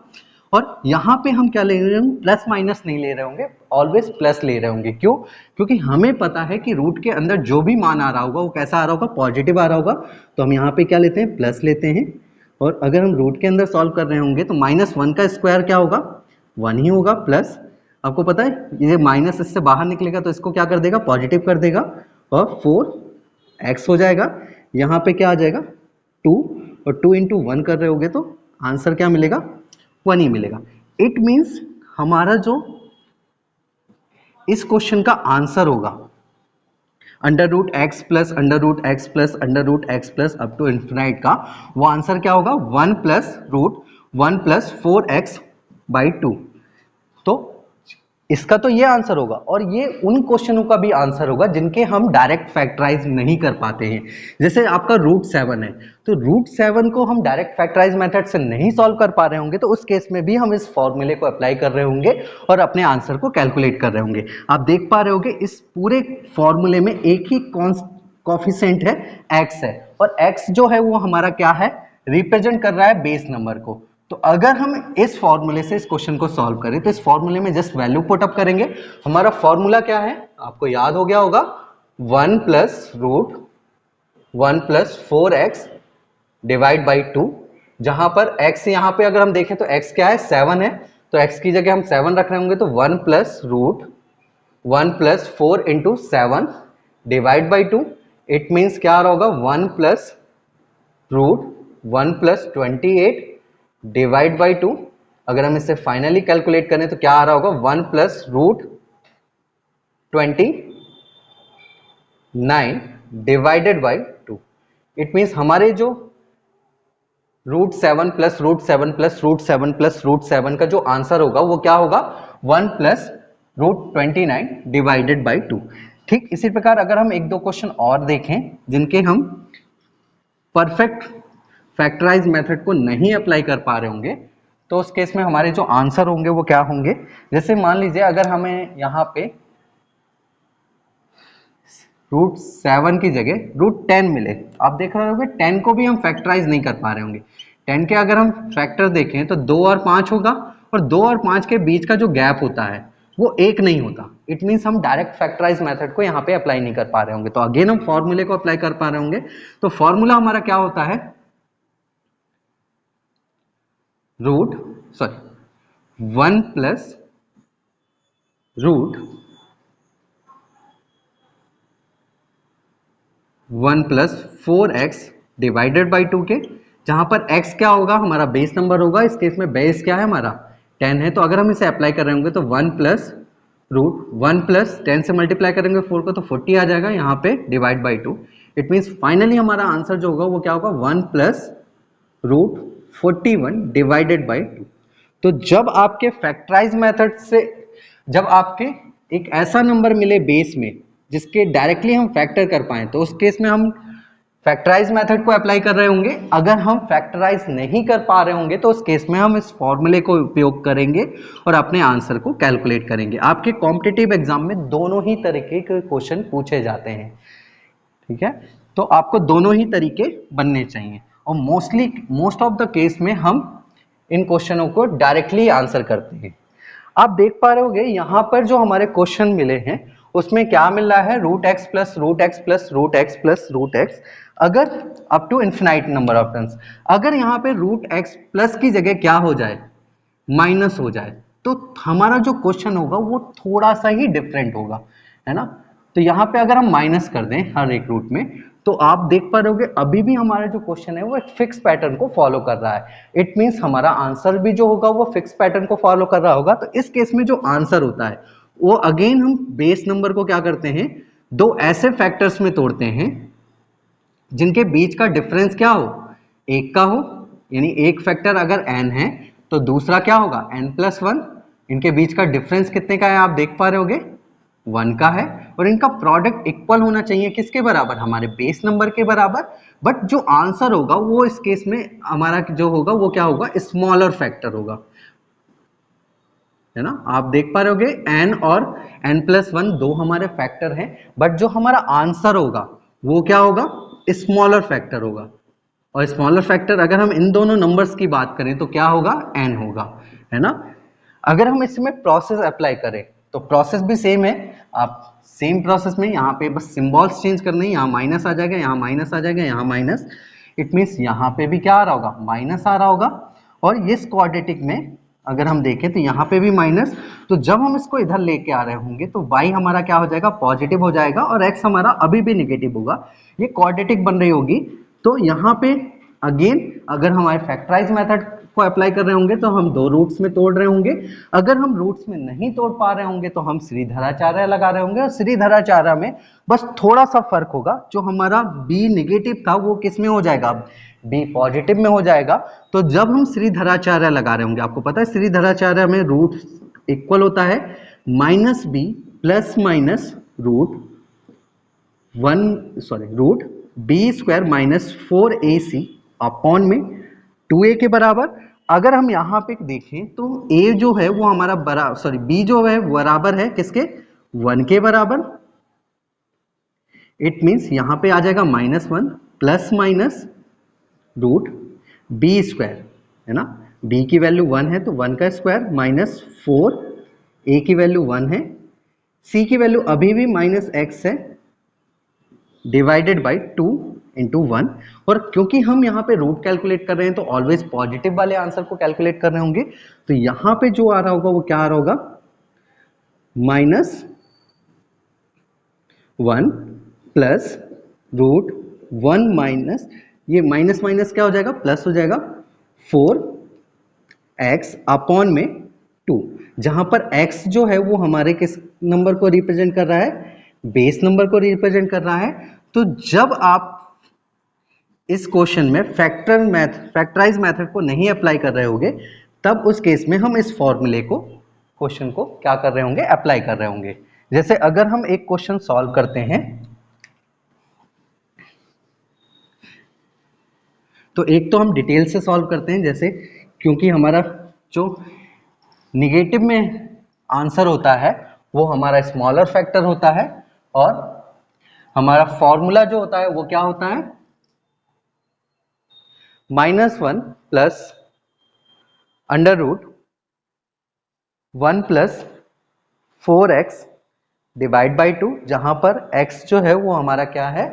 S1: और यहाँ पे हम क्या ले रहे होंगे, प्लस माइनस नहीं ले रहे होंगे, ऑलवेज प्लस ले रहे होंगे। क्यों? क्योंकि हमें पता है कि रूट के अंदर जो भी मान आ रहा होगा वो कैसा आ रहा होगा, पॉजिटिव आ रहा होगा। तो हम यहाँ पे क्या लेते हैं, प्लस लेते हैं। और अगर हम रूट के अंदर सॉल्व कर रहे होंगे तो -1 का स्क्वायर क्या होगा, 1 ही होगा, प्लस आपको पता है ये माइनस इससे बाहर निकलेगा तो इसको क्या कर देगा, पॉजिटिव कर देगा, और 4x हो जाएगा। यहाँ पे क्या आ जाएगा, 2, और 2 इंटू 1 कर रहे होगे तो आंसर क्या मिलेगा, 1 ही मिलेगा। इट मीन्स हमारा जो इस क्वेश्चन का आंसर होगा √x plus √x plus √x plus up to infinite का, वो आंसर क्या होगा, 1 plus root 1 plus 4x by 2। तो इसका तो ये आंसर होगा, और ये उन क्वेश्चनों का भी आंसर होगा जिनके हम डायरेक्ट फैक्टराइज नहीं कर पाते हैं। जैसे आपका √7 है, तो √7 को हम डायरेक्ट फैक्टराइज मेथड से नहीं सॉल्व कर पा रहे होंगे, तो उस केस में भी हम इस फॉर्मूले को अप्लाई कर रहे होंगे और अपने आंसर को कैलकुलेट कर रहे होंगे। आप देख पा रहे होंगे इस पूरे फॉर्मूले में एक ही कॉफिशिएंट है, x है, और x जो है वो हमारा क्या है, रिप्रेजेंट कर रहा है बेस नंबर को। तो अगर हम इस फॉर्मूले से इस क्वेश्चन को सॉल्व करें तो इस फॉर्मूले में जस्ट वैल्यू पुट अप करेंगे। हमारा फॉर्मूला क्या है, आपको याद हो गया होगा, 1 plus root 1 plus 4x divide by 2, जहां पर x यहां पे अगर हम देखें तो x क्या है, 7 है, तो x की जगह हम 7 रख रहे होंगे, तो 1 plus root 1 plus 4 into 7 divide by 2। It means क्या आ रहा होगा, 1 plus root 1 plus 28 divide by 2। अगर हम इसे फाइनली कैलकुलेट करें तो क्या आ रहा होगा, 1 plus root 29 divided by 2। It means हमारे जो √7 प्लस √7 प्लस √7 प्लस √7 का जो आंसर होगा वो क्या होगा 1 प्लस √29 डिवाइडेड बाई 2। ठीक इसी प्रकार अगर हम एक दो क्वेश्चन और देखें जिनके हम परफेक्ट फैक्टराइज मेथड को नहीं अप्लाई कर पा रहे होंगे तो उस केस में हमारे जो आंसर होंगे वो क्या होंगे। जैसे मान लीजिए अगर हमें यहाँ पे √7 की जगह √10 मिले, आप देख रहे होंगे 10 को भी हम फैक्टराइज नहीं कर पा रहे होंगे। 10 के अगर हम फैक्टर देखें तो 2 और 5 होगा और 2 और 5 के बीच का जो गैप होता है वो 1 नहीं होता। इट मीन्स हम डायरेक्ट फैक्टराइज मेथड को यहाँ पे अप्लाई नहीं कर पा रहे होंगे। तो अगेन हम फॉर्मूले को अप्लाई कर पा रहे होंगे। तो फॉर्मूला हमारा क्या होता है 1 प्लस √1+4x डिवाइडेड बाई 2 के, जहां पर x क्या होगा हमारा बेस नंबर होगा। इस केस में बेस क्या है हमारा 10 है। तो अगर हम इसे अप्लाई कर रहे होंगे तो 1+10 से मल्टीप्लाई करेंगे 4 को तो 40 आ जाएगा यहाँ पे divide by 2। It means finally हमारा आंसर जो होगा वो क्या होगा 1+√41 डिवाइडेड बाई 2। तो जब आपके फैक्टराइज मेथड से जब आपके एक ऐसा नंबर मिले बेस में जिसके डायरेक्टली हम फैक्टर कर पाए तो उस केस में हम फैक्टराइज मेथड को अप्लाई कर रहे होंगे। अगर हम फैक्टराइज नहीं कर पा रहे होंगे तो उस केस में हम इस फॉर्मूले को उपयोग करेंगे और अपने आंसर को कैलकुलेट करेंगे। आपके कॉम्पिटिटिव एग्जाम में दोनों ही तरीके के क्वेश्चन पूछे जाते हैं, ठीक है। तो आपको दोनों ही तरीके बनने चाहिए और मोस्ट ऑफ द केस में हम इन क्वेश्चनों को डायरेक्टली आंसर करते हैं। आप देख पा रहे होंगे यहाँ पर जो हमारे क्वेश्चन मिले हैं उसमें क्या मिल रहा है √x plus √x plus √x plus √x, अगर up to infinite number of terms. अगर यहाँ पे √x प्लस की जगह क्या हो जाए माइनस हो जाए तो हमारा जो क्वेश्चन होगा वो थोड़ा सा ही डिफरेंट होगा, है ना। तो यहाँ पे अगर हम माइनस कर दें हर एक रूट में तो आप देख पा रहे होगे अभी भी हमारा जो क्वेश्चन है वो एक फिक्स पैटर्न को फॉलो कर रहा है। इट मींस हमारा आंसर भी जो होगा वो फिक्स पैटर्न को फॉलो कर रहा होगा। तो इस केस में जो आंसर होता है वो अगेन हम बेस नंबर को क्या करते हैं दो ऐसे फैक्टर्स में तोड़ते हैं जिनके बीच का डिफरेंस क्या हो एक का हो, यानी एक फैक्टर अगर n है तो दूसरा क्या होगा n+1। इनके बीच का डिफरेंस कितने का है आप देख पा रहे होगे 1 का है और इनका प्रोडक्ट इक्वल होना चाहिए किसके बराबर हमारे बेस नंबर के बराबर। बट जो आंसर होगा वो इस केस में हमारा जो होगा वो क्या होगा स्मॉलर फैक्टर होगा, है ना। आप देख पा रहे होगे n और n+1 दो हमारे फैक्टर हैं बट जो हमारा आंसर होगा वो क्या होगा स्मॉलर फैक्टर होगा। और स्मॉलर फैक्टर अगर हम इन दोनों नंबर्स की बात करें तो क्या होगा n होगा, है ना। अगर हम इसमें प्रोसेस अप्लाई करें तो प्रोसेस भी सेम है। आप सेम प्रोसेस में यहाँ पे बस सिंबल्स चेंज करने, यहाँ माइनस आ जाएगा, यहाँ माइनस आ जाएगा, यहाँ माइनस। इट मीन्स यहाँ पे भी क्या आ रहा होगा माइनस आ रहा होगा और इस क्वाड्रेटिक में अगर हम देखें तो यहाँ पे भी माइनस। तो जब हम इसको इधर लेके आ रहे होंगे तो y हमारा क्या हो जाएगा पॉजिटिव हो जाएगा और x हमारा अभी भी नेगेटिव होगा। ये क्वाड्रेटिक बन रही होगी। तो यहाँ पे अगेन अगर हमारे फैक्टराइज मेथड को अप्लाई कर रहे होंगे तो हम दो रूट्स में तोड़ रहे होंगे। अगर हम रूट्स में नहीं तोड़ पा रहे होंगे तो हम श्रीधराचार्य लगा रहे होंगे और श्रीधराचार्य में बस थोड़ा सा फर्क होगा। जो हमारा b नेगेटिव था वो किस में हो जाएगा b पॉजिटिव में हो जाएगा। तो जब हम श्रीधराचार्य लगा रहे होंगे आपको पता है श्रीधराचार्य में रूट इक्वल होता है -b plus minus √b² - 4ac upon में 2a के बराबर। अगर हम यहाँ पे देखें तो a जो है वो हमारा b जो है बराबर है किसके 1 के बराबर। इट मीन्स यहाँ पे आ जाएगा -1 प्लस माइनस √b², है ना। b की वैल्यू 1 है तो 1 का स्क्वायर माइनस 4, a की वैल्यू 1 है, c की वैल्यू अभी भी -x है डिवाइडेड बाई 2 इंटू 1। और क्योंकि हम यहाँ पे रूट कैलकुलेट कर रहे हैं तो ऑलवेज पॉजिटिव वाले आंसर को कैलकुलेट कर रहे होंगे। तो यहाँ पे जो आ रहा होगा वो क्या आ रहा होगा -1 प्लस √1 माइनस ये माइनस माइनस क्या हो जाएगा प्लस हो जाएगा 4x अपॉन में 2, जहां पर x जो है वो हमारे किस नंबर को रिप्रेजेंट कर रहा है बेस नंबर को रिप्रेजेंट कर रहा है। तो जब आप इस क्वेश्चन में फैक्टराइज मेथड को नहीं अप्लाई कर रहे होंगे, तब उस केस में हम इस फॉर्मूले को क्वेश्चन को क्या कर रहे होंगे, अप्लाई कर रहे होंगे। जैसे अगर हम एक क्वेश्चन सॉल्व करते हैं तो एक तो हम डिटेल से सॉल्व करते हैं, जैसे क्योंकि हमारा जो निगेटिव में आंसर होता है वो हमारा स्मॉलर फैक्टर होता है, और हमारा फॉर्मूला जो होता है वो क्या होता है, -1 plus under root 1 plus 4x divide by 2, जहां पर x जो है वो हमारा क्या है,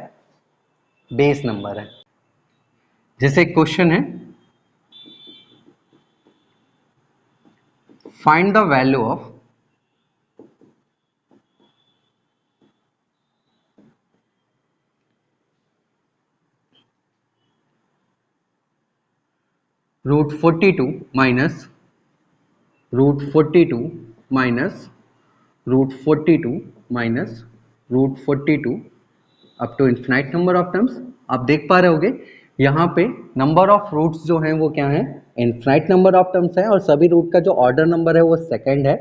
S1: बेस नंबर है। जैसे क्वेश्चन है, find the value of √42 minus √42 minus √42 minus √42 up to infinite number of terms. आप देख पा रहे होगे यहाँ पे नंबर ऑफ रूट्स जो हैं वो क्या है, इन्फिनाइट नंबर ऑफ टर्म्स है, और सभी रूट का जो ऑर्डर नंबर है वो सेकंड है,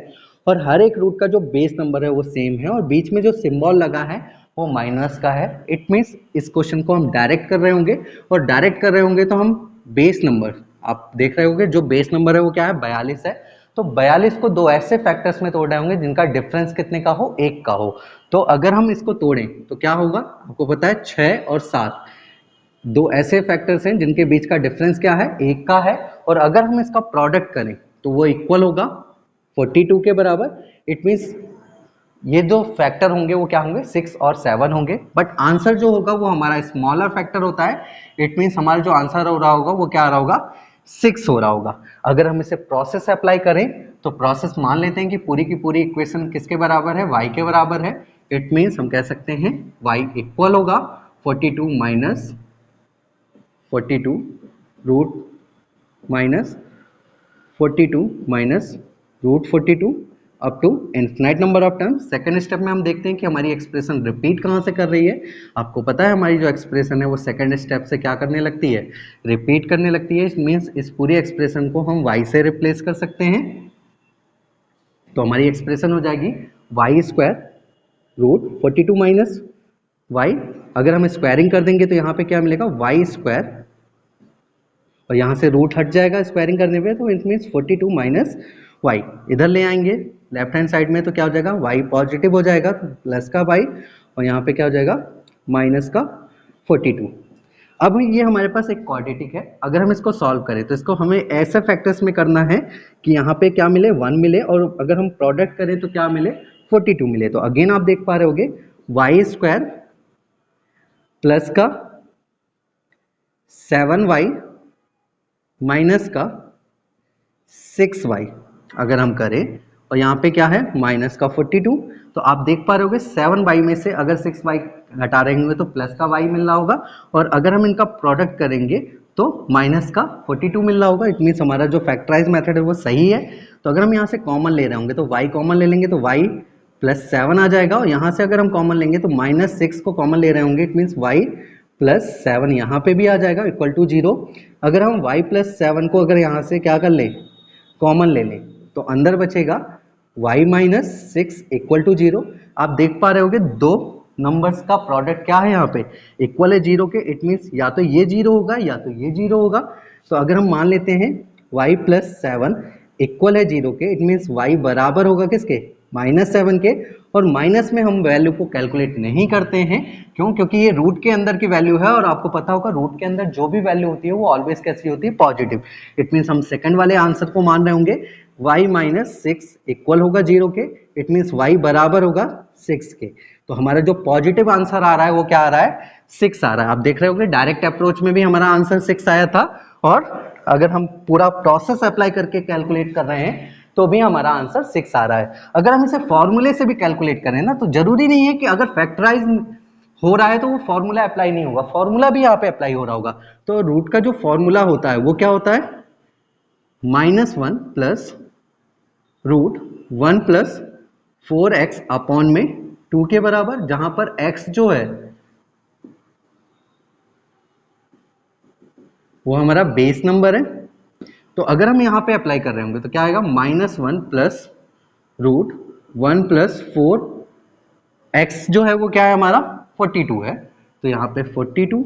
S1: और हर एक रूट का जो बेस नंबर है वो सेम है, और बीच में जो सिंबल लगा है वो माइनस का है। इट मीन्स इस क्वेश्चन को हम डायरेक्ट कर रहे होंगे, और डायरेक्ट कर रहे होंगे तो हम बेस नंबर, आप देख रहे होंगे जो बेस नंबर है वो क्या है, 42 है। तो 42 को दो ऐसे फैक्टर्स में तोड़ रहे होंगे जिनका डिफरेंस कितने का हो, 1 का हो। तो अगर हम इसको तोड़ें तो क्या होगा, आपको पता है 6 और 7 दो ऐसे फैक्टर्स हैं जिनके बीच का डिफरेंस क्या है, 1 का है, और अगर हम इसका प्रोडक्ट करें तो वो इक्वल होगा 42 के बराबर। इट मीन्स ये जो फैक्टर होंगे वो क्या होंगे, 6 और 7 होंगे, बट आंसर जो होगा वो हमारा स्मॉलर फैक्टर होता है। इट मीन्स हमारा जो आंसर हो रहा होगा वो क्या आ रहा होगा, 6 हो रहा होगा। अगर हम इसे प्रोसेस अप्लाई करें तो प्रोसेस मान लेते हैं कि पूरी की पूरी इक्वेशन किसके बराबर है, y के बराबर है। इट मीन्स हम कह सकते हैं y इक्वल होगा 42 minus 42 root minus 42 minus √42 up to infinite number of terms. Second step में हम देखते हैं कि हमारी एक्सप्रेशन रिपीट कहाँ से कर रही है। आपको पता है हमारी जो एक्सप्रेशन है वो सेकंड स्टेप से क्या करने लगती है, रिपीट करने लगती है। मीन्स इस पूरी एक्सप्रेशन को हम y से रिप्लेस कर सकते हैं, तो हमारी एक्सप्रेशन हो जाएगी y² √42 माइनस y। अगर हम स्क्वायरिंग कर देंगे तो यहाँ पे क्या मिलेगा, y², और यहाँ से रूट हट जाएगा स्क्वायरिंग करने पे, तो इट मीन्स 42 माइनस y इधर ले आएंगे लेफ्ट हैंड साइड में, तो क्या हो जाएगा, y पॉजिटिव हो जाएगा तो प्लस का y, और यहाँ पे क्या हो जाएगा माइनस का 42। अब ये हमारे पास एक क्वाड्रेटिक है, अगर हम इसको सॉल्व करें तो इसको हमें ऐसे फैक्टर्स में करना है कि यहाँ पे क्या मिले, 1 मिले, और अगर हम प्रोडक्ट करें तो क्या मिले, 42 मिले। तो अगेन आप देख पा रहे होगे y² प्लस का 7y माइनस का 6y अगर हम करें, और यहाँ पे क्या है माइनस का 42, तो आप देख पा रहे होगे 7y में से अगर 6y घटा रहे होंगे तो प्लस का y मिल रहा होगा, और अगर हम इनका प्रोडक्ट करेंगे तो माइनस का 42 मिल रहा होगा। इट मीन्स हमारा जो फैक्टराइज मेथड है वो सही है। तो अगर हम यहाँ से कॉमन ले रहे होंगे तो y कॉमन ले लेंगे तो y प्लस 7 आ जाएगा, और यहाँ से अगर हम कॉमन लेंगे तो -6 को कॉमन ले रहे होंगे, इट मीन्स y प्लस 7 यहाँ पे भी आ जाएगा इक्वल टू 0। अगर हम y प्लस 7 को अगर यहाँ से क्या कर लें, कॉमन ले लें, तो अंदर बचेगा y माइनस 6 इक्वल टू 0। आप देख पा रहे होगे दो नंबर्स का प्रोडक्ट क्या है यहाँ पे, इक्वल है 0 के। इट मीन्स या तो ये 0 होगा या तो ये 0 होगा। तो अगर हम मान लेते हैं y प्लस 7 इक्वल है 0 के, इट मीन्स y बराबर होगा किसके, -7 के। और माइनस में हम वैल्यू को कैलकुलेट नहीं करते हैं, क्यों, क्योंकि ये रूट के अंदर की वैल्यू है, और आपको पता होगा रूट के अंदर जो भी वैल्यू होती है वो ऑलवेज कैसी होती है, पॉजिटिव। इट मीन्स हम सेकंड वाले आंसर को मान रहे होंगे y माइनस 6 इक्वल होगा 0 के, इट मीन्स y बराबर होगा 6 के। तो हमारा जो पॉजिटिव आंसर आ रहा है वो क्या आ रहा है, 6 आ रहा है। आप देख रहे होंगे डायरेक्ट अप्रोच में भी हमारा आंसर 6 आया था, और अगर हम पूरा प्रोसेस अप्लाई करके कैलकुलेट कर रहे हैं तो भी हमारा आंसर 6 आ रहा है। अगर हम इसे फॉर्मूले से भी कैलकुलेट करें ना, तो जरूरी नहीं है कि अगर फैक्टराइज हो रहा है तो वो फॉर्मूला अप्लाई नहीं होगा, फॉर्मूला भी यहाँ पे अप्लाई हो रहा होगा। तो रूट का जो फॉर्मूला होता है वो क्या होता है, -1 प्लस √1 प्लस 4x अपॉन में 2 के बराबर, जहां पर x जो है वो हमारा बेस नंबर है। तो अगर हम यहाँ पे अप्लाई कर रहे होंगे तो क्या आएगा, -1 प्लस रूट 1 प्लस 4 एक्स जो है वो क्या है हमारा 42 है। तो यहाँ पे 42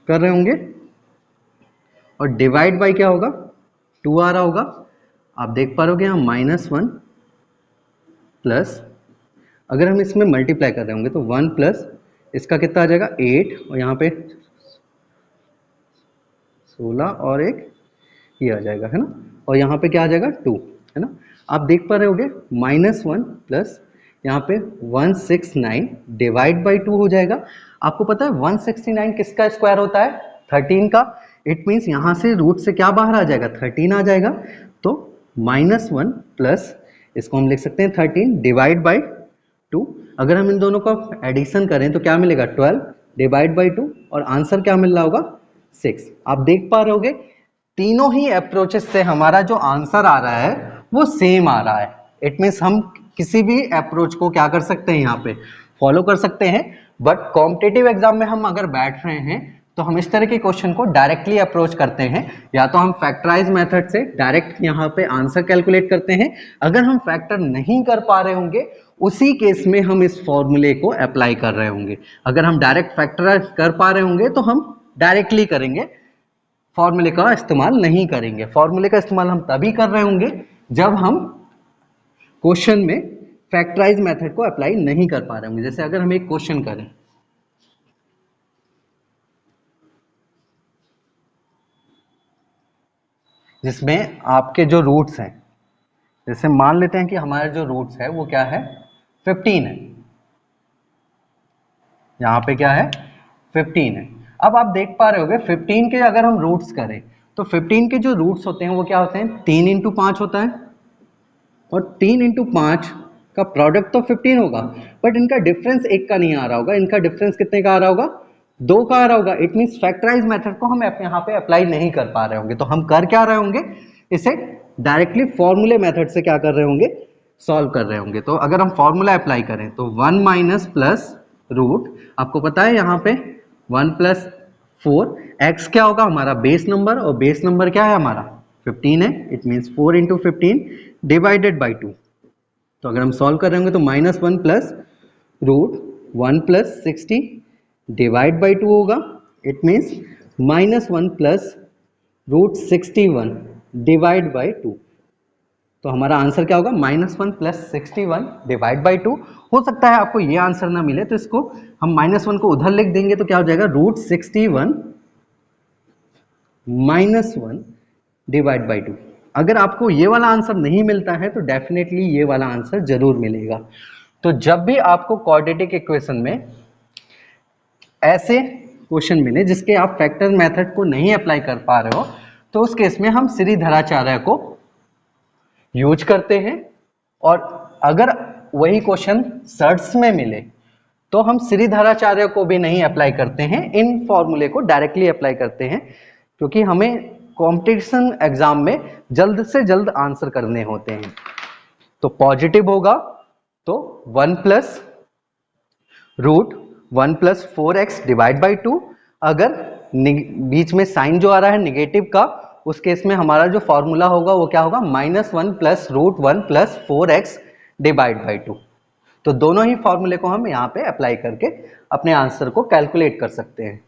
S1: कर रहे होंगे और डिवाइड बाई क्या होगा 2 आ रहा होगा। आप देख पा रहे हो यहाँ -1 प्लस, अगर हम इसमें मल्टीप्लाई कर रहे होंगे तो 1 प्लस इसका कितना आ जाएगा 8 और यहाँ पे 16 और एक ये आ जाएगा है ना, और यहाँ पे क्या आ जाएगा 2 है ना। आप देख पा रहे होगे -1 प्लस यहाँ पे 169 डिवाइड बाई 2 हो जाएगा। आपको पता है 169 किसका स्क्वायर होता है 13 का। इट मीन्स यहाँ से रूट से क्या बाहर आ जाएगा 13 आ जाएगा। तो -1 प्लस इसको हम लिख सकते हैं 13 डिवाइड बाई 2। अगर हम इन दोनों का एडिशन करें तो क्या मिलेगा 12 डिवाइड बाई 2 और आंसर क्या मिल रहा होगा 6। आप देख पा रहे होगे तीनों ही अप्रोचेस से हमारा जो आंसर आ रहा है वो सेम आ रहा है। इट मीन्स हम किसी भी अप्रोच को क्या कर सकते हैं यहाँ पे फॉलो कर सकते हैं। बट कॉम्पिटिटिव एग्जाम में हम अगर बैठ रहे हैं तो हम इस तरह के क्वेश्चन को डायरेक्टली अप्रोच करते हैं, या तो हम फैक्टराइज मेथड से डायरेक्ट यहाँ पे आंसर कैलकुलेट करते हैं। अगर हम फैक्टर नहीं कर पा रहे होंगे उसी केस में हम इस फॉर्मूले को अप्लाई कर रहे होंगे। अगर हम डायरेक्ट फैक्टराइज कर पा रहे होंगे तो हम डायरेक्टली करेंगे, फॉर्मूले का इस्तेमाल नहीं करेंगे। फॉर्मूले का इस्तेमाल हम तभी कर रहे होंगे जब हम क्वेश्चन में फैक्टराइज मेथड को अप्लाई नहीं कर पा रहे होंगे। जैसे अगर हम एक क्वेश्चन करें जिसमें आपके जो रूट्स हैं, जैसे मान लेते हैं कि हमारे जो रूट्स है वो क्या है 15 है, यहाँ पे क्या है 15 है। अब आप देख पा रहे होगे 15 के अगर हम रूट्स करें तो 15 के जो रूट्स होते हैं वो क्या होते हैं 3 इंटू 5 होता है, और 3 इंटू 5 का प्रोडक्ट तो 15 होगा, बट इनका डिफरेंस एक का नहीं आ रहा होगा, इनका डिफरेंस कितने का आ रहा होगा 2 का आ रहा होगा। इट मीन्स फैक्टराइज मेथड को हम यहाँ पे अप्लाई नहीं कर पा रहे होंगे। तो हम कर क्या रहे होंगे, इसे डायरेक्टली फॉर्मूले मेथड से क्या कर रहे होंगे सॉल्व कर रहे होंगे। तो अगर हम फॉर्मूला अप्लाई करें तो 1 माइनस प्लस रूट, आपको पता है यहाँ पे 1 प्लस 4 एक्स क्या होगा हमारा बेस नंबर, और बेस नंबर क्या है हमारा 15 है। It means 4 into 15 divided by 2। तो अगर हम सॉल्व कर रहे होंगे तो -1 plus root 1 plus 60 divide by 2 होगा। It means -1 plus root 61 divide by 2। तो हमारा आंसर क्या होगा -1 प्लस 61 डिवाइड बाई 2। हो सकता है आपको ये आंसर ना मिले तो इसको हम -1 को उधर लिख देंगे तो क्या हो जाएगा रूट 61 -1 डिवाइड बाई 2। अगर आपको ये वाला आंसर नहीं मिलता है तो डेफिनेटली ये वाला आंसर जरूर मिलेगा। तो जब भी आपको क्वाड्रेटिक इक्वेशन में ऐसे क्वेश्चन मिले जिसके आप फैक्टर मेथड को नहीं अप्लाई कर पा रहे हो तो उस केस में हम श्रीधराचार्य को यूज करते हैं, और अगर वही क्वेश्चन सर्ट्स में मिले तो हम श्रीधराचार्य को भी नहीं अप्लाई करते हैं, इन फॉर्मूले को डायरेक्टली अप्लाई करते हैं, क्योंकि हमें कंपटीशन एग्जाम में जल्द से जल्द आंसर करने होते हैं। तो पॉजिटिव होगा तो 1 plus root 1 plus 4x divide by 2। अगर बीच में साइन जो आ रहा है निगेटिव का, उस केस में हमारा जो फॉर्मूला होगा वो क्या होगा -1 plus root 1 plus 4x divide by 2। तो दोनों ही फॉर्मूले को हम यहाँ पे अप्लाई करके अपने आंसर को कैलकुलेट कर सकते हैं।